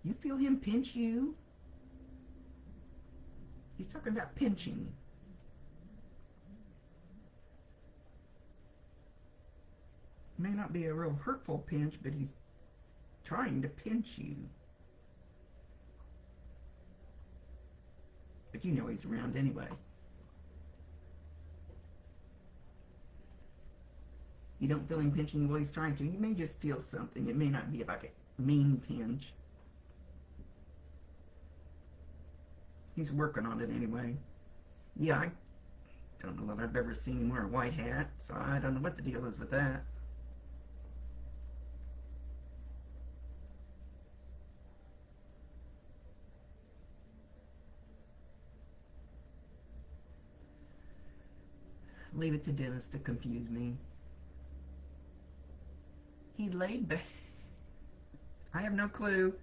You feel him pinch you? He's talking about pinching. May not be a real hurtful pinch, but he's trying to pinch you. But you know he's around anyway. You don't feel him pinching you while he's trying to. You may just feel something. It may not be like a mean pinch. He's working on it anyway. Yeah, I don't know that I've ever seen him wear a white hat, so I don't know what the deal is with that. Leave it to Dennis to confuse me. He laid back. I have no clue.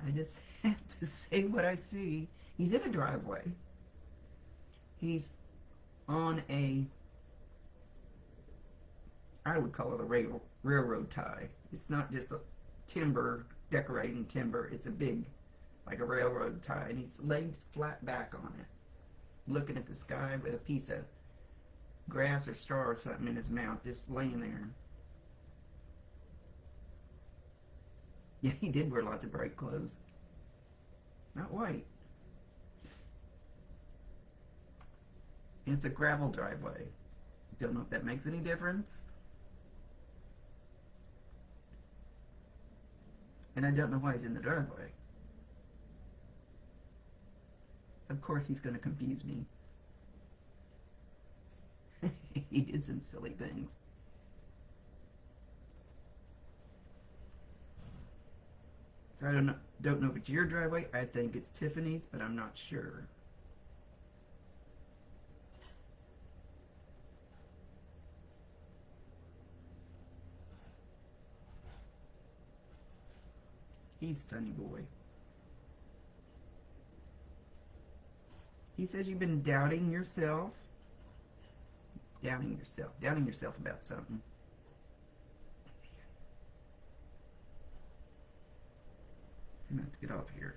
I just have to say what I see. He's in a driveway. He's on I would call it a railroad tie. It's not just a timber, decorating timber. It's a big, like a railroad tie. And he's laid flat back on it, looking at the sky with a piece of grass or straw or something in his mouth, just laying there. Yeah, he did wear lots of bright clothes. Not white. And it's a gravel driveway. Don't know if that makes any difference. And I don't know why he's in the driveway. Of course he's going to confuse me. He did some silly things. So I don't know if it's your driveway. I think it's Tiffany's, but I'm not sure. He's a funny boy. He says you've been doubting yourself. Doubting yourself about something. I'm gonna have to get off here.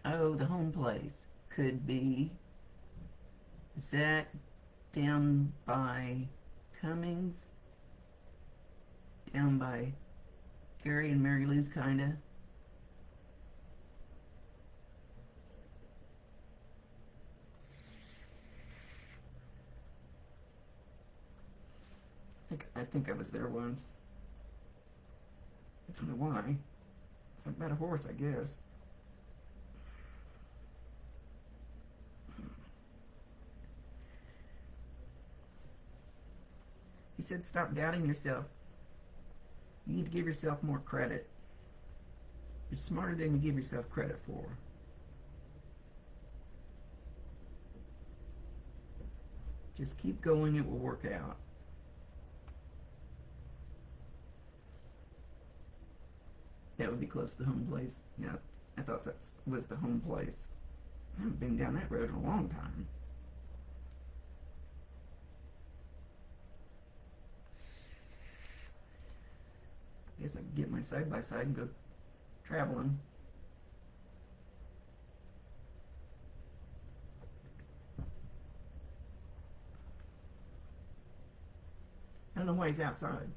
Oh, the home place could be Zach down by Cummings, down by Gary and Mary Lou's, kinda. I think I was there once. I don't know why. It's like about a horse, I guess. He said, stop doubting yourself. You need to give yourself more credit. You're smarter than you give yourself credit for. Just keep going, it will work out. That would be close to the home place. Yeah, I thought that was the home place. I haven't been down that road in a long time. I guess I could get my side-by-side and go traveling. I don't know why he's outside.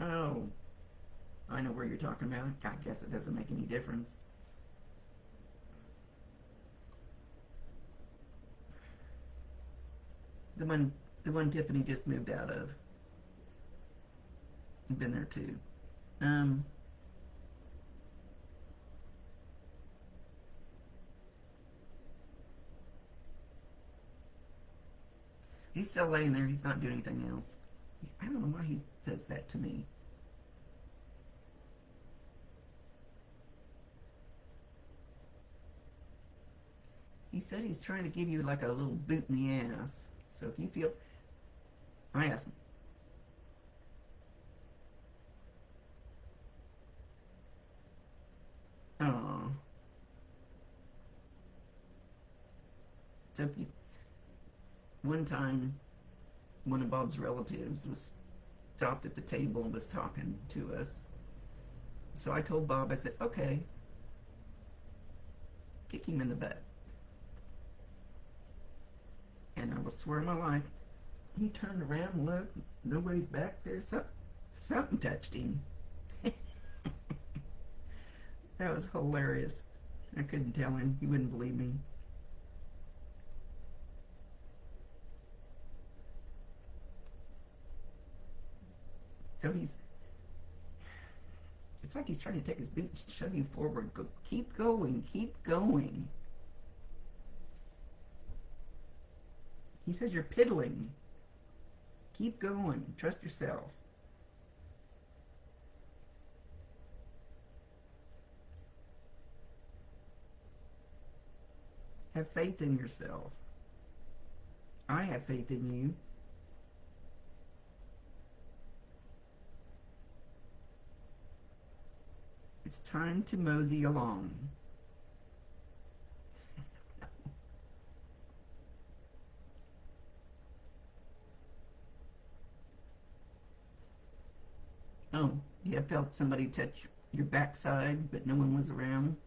Oh, I know where you're talking about. I guess it doesn't make any difference. The one Tiffany just moved out of. I've been there too. He's still laying there. He's not doing anything else. I don't know why he says that to me. He said he's trying to give you like a little boot in the ass. So if you feel... I asked him. Oh. So if you... One time, one of Bob's relatives was stopped at the table and was talking to us. So I told Bob, I said, okay, kick him in the butt. And I will swear my life, he turned around and looked, nobody's back there, something touched him. That was hilarious. I couldn't tell him, he wouldn't believe me. So it's like he's trying to take his boot and shove you forward. Go, keep going, keep going. He says you're piddling. Keep going, trust yourself. Have faith in yourself. I have faith in you. It's time to mosey along. Oh, you have felt somebody touch your backside, but no one was around?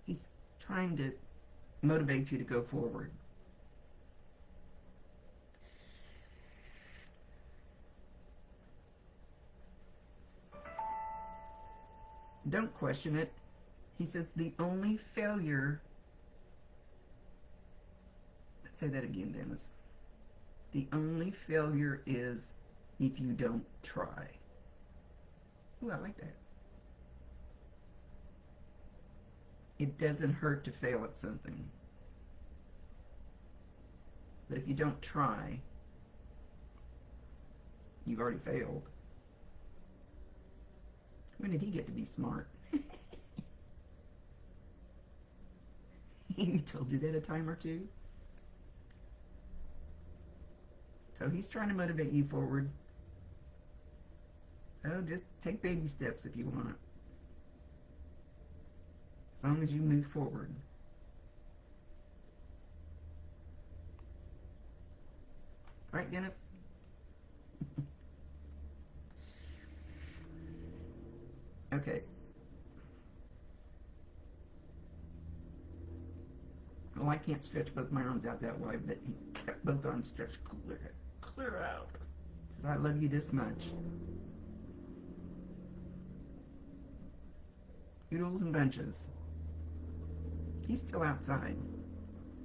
He's trying to motivate you to go forward. Don't question it. He says the only failure... Let's say that again, Dennis. The only failure is if you don't try. Ooh, I like that. It doesn't hurt to fail at something. But if you don't try, you've already failed. When did he get to be smart? He told you that a time or two? So he's trying to motivate you forward. So just take baby steps if you want. As long as you move forward. Right, Dennis? Okay. Well, I can't stretch both my arms out that way, but he got both arms stretched clear out. Says, I love you this much. Oodles and bunches. He's still outside.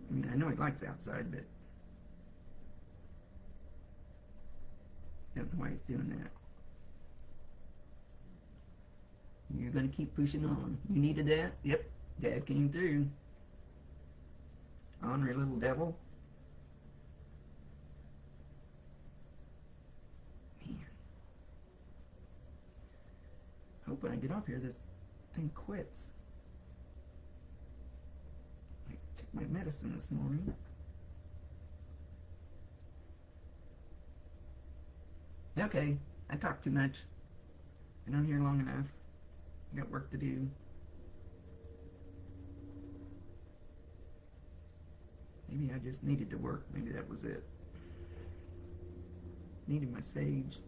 I mean, I know he likes outside, but I don't know why he's doing that. You're gonna keep pushing on. You needed that? Yep. Dad came through. Ornery little devil. Man. Hope when I get off here this thing quits. I took my medicine this morning. Okay, I talk too much. Been on here long enough. Got work to do. Maybe I just needed to work. Maybe that was it. Needed my sage.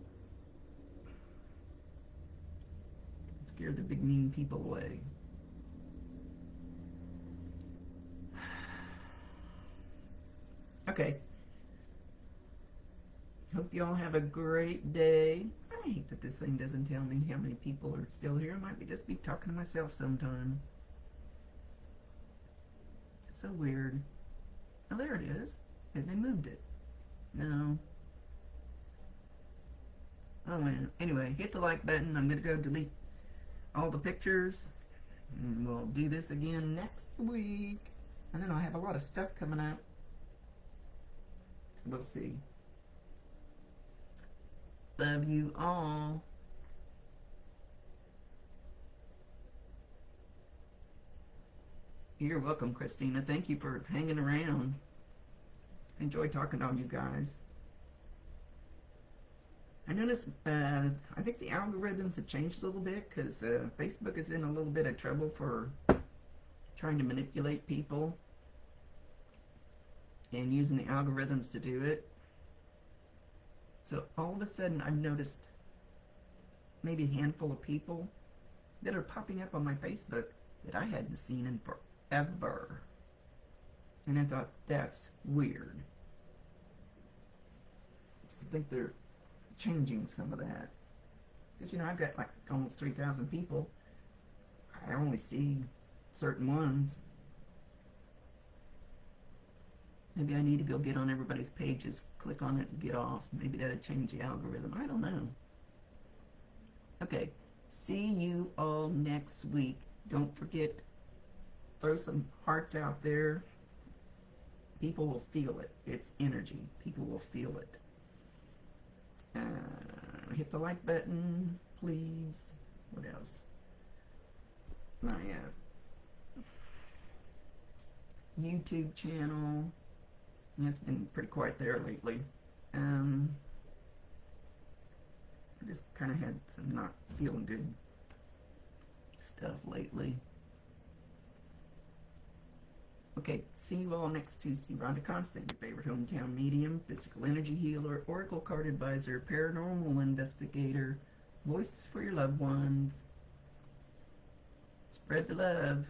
It scared the big mean people away. Okay. Hope you all have a great day. I hate that this thing doesn't tell me how many people are still here. I might just be talking to myself sometime. It's so weird. Oh, there it is. And they moved it. No. Oh, man. Anyway, hit the like button. I'm going to go delete all the pictures. And we'll do this again next week. And then I'll have a lot of stuff coming up. So we'll see. Love you all. You're welcome, Christina. Thank you for hanging around. I enjoy talking to all you guys. I noticed, I think the algorithms have changed a little bit because Facebook is in a little bit of trouble for trying to manipulate people and using the algorithms to do it. So all of a sudden I've noticed maybe a handful of people that are popping up on my Facebook that I hadn't seen in forever. And I thought, that's weird. I think they're changing some of that. Because, you know, I've got like almost 3,000 people. I only see certain ones. Maybe I need to go get on everybody's pages, click on it and get off. Maybe that'll change the algorithm. I don't know. Okay. See you all next week. Don't forget, throw some hearts out there. People will feel it. It's energy. People will feel it. Hit the like button, please. What else? My YouTube channel. It's been pretty quiet there lately. I just kind of had some not feeling good stuff lately. Okay, see you all next Tuesday. Rhonda Constant, your favorite hometown medium, physical energy healer, oracle card advisor, paranormal investigator, voice for your loved ones. Spread the love.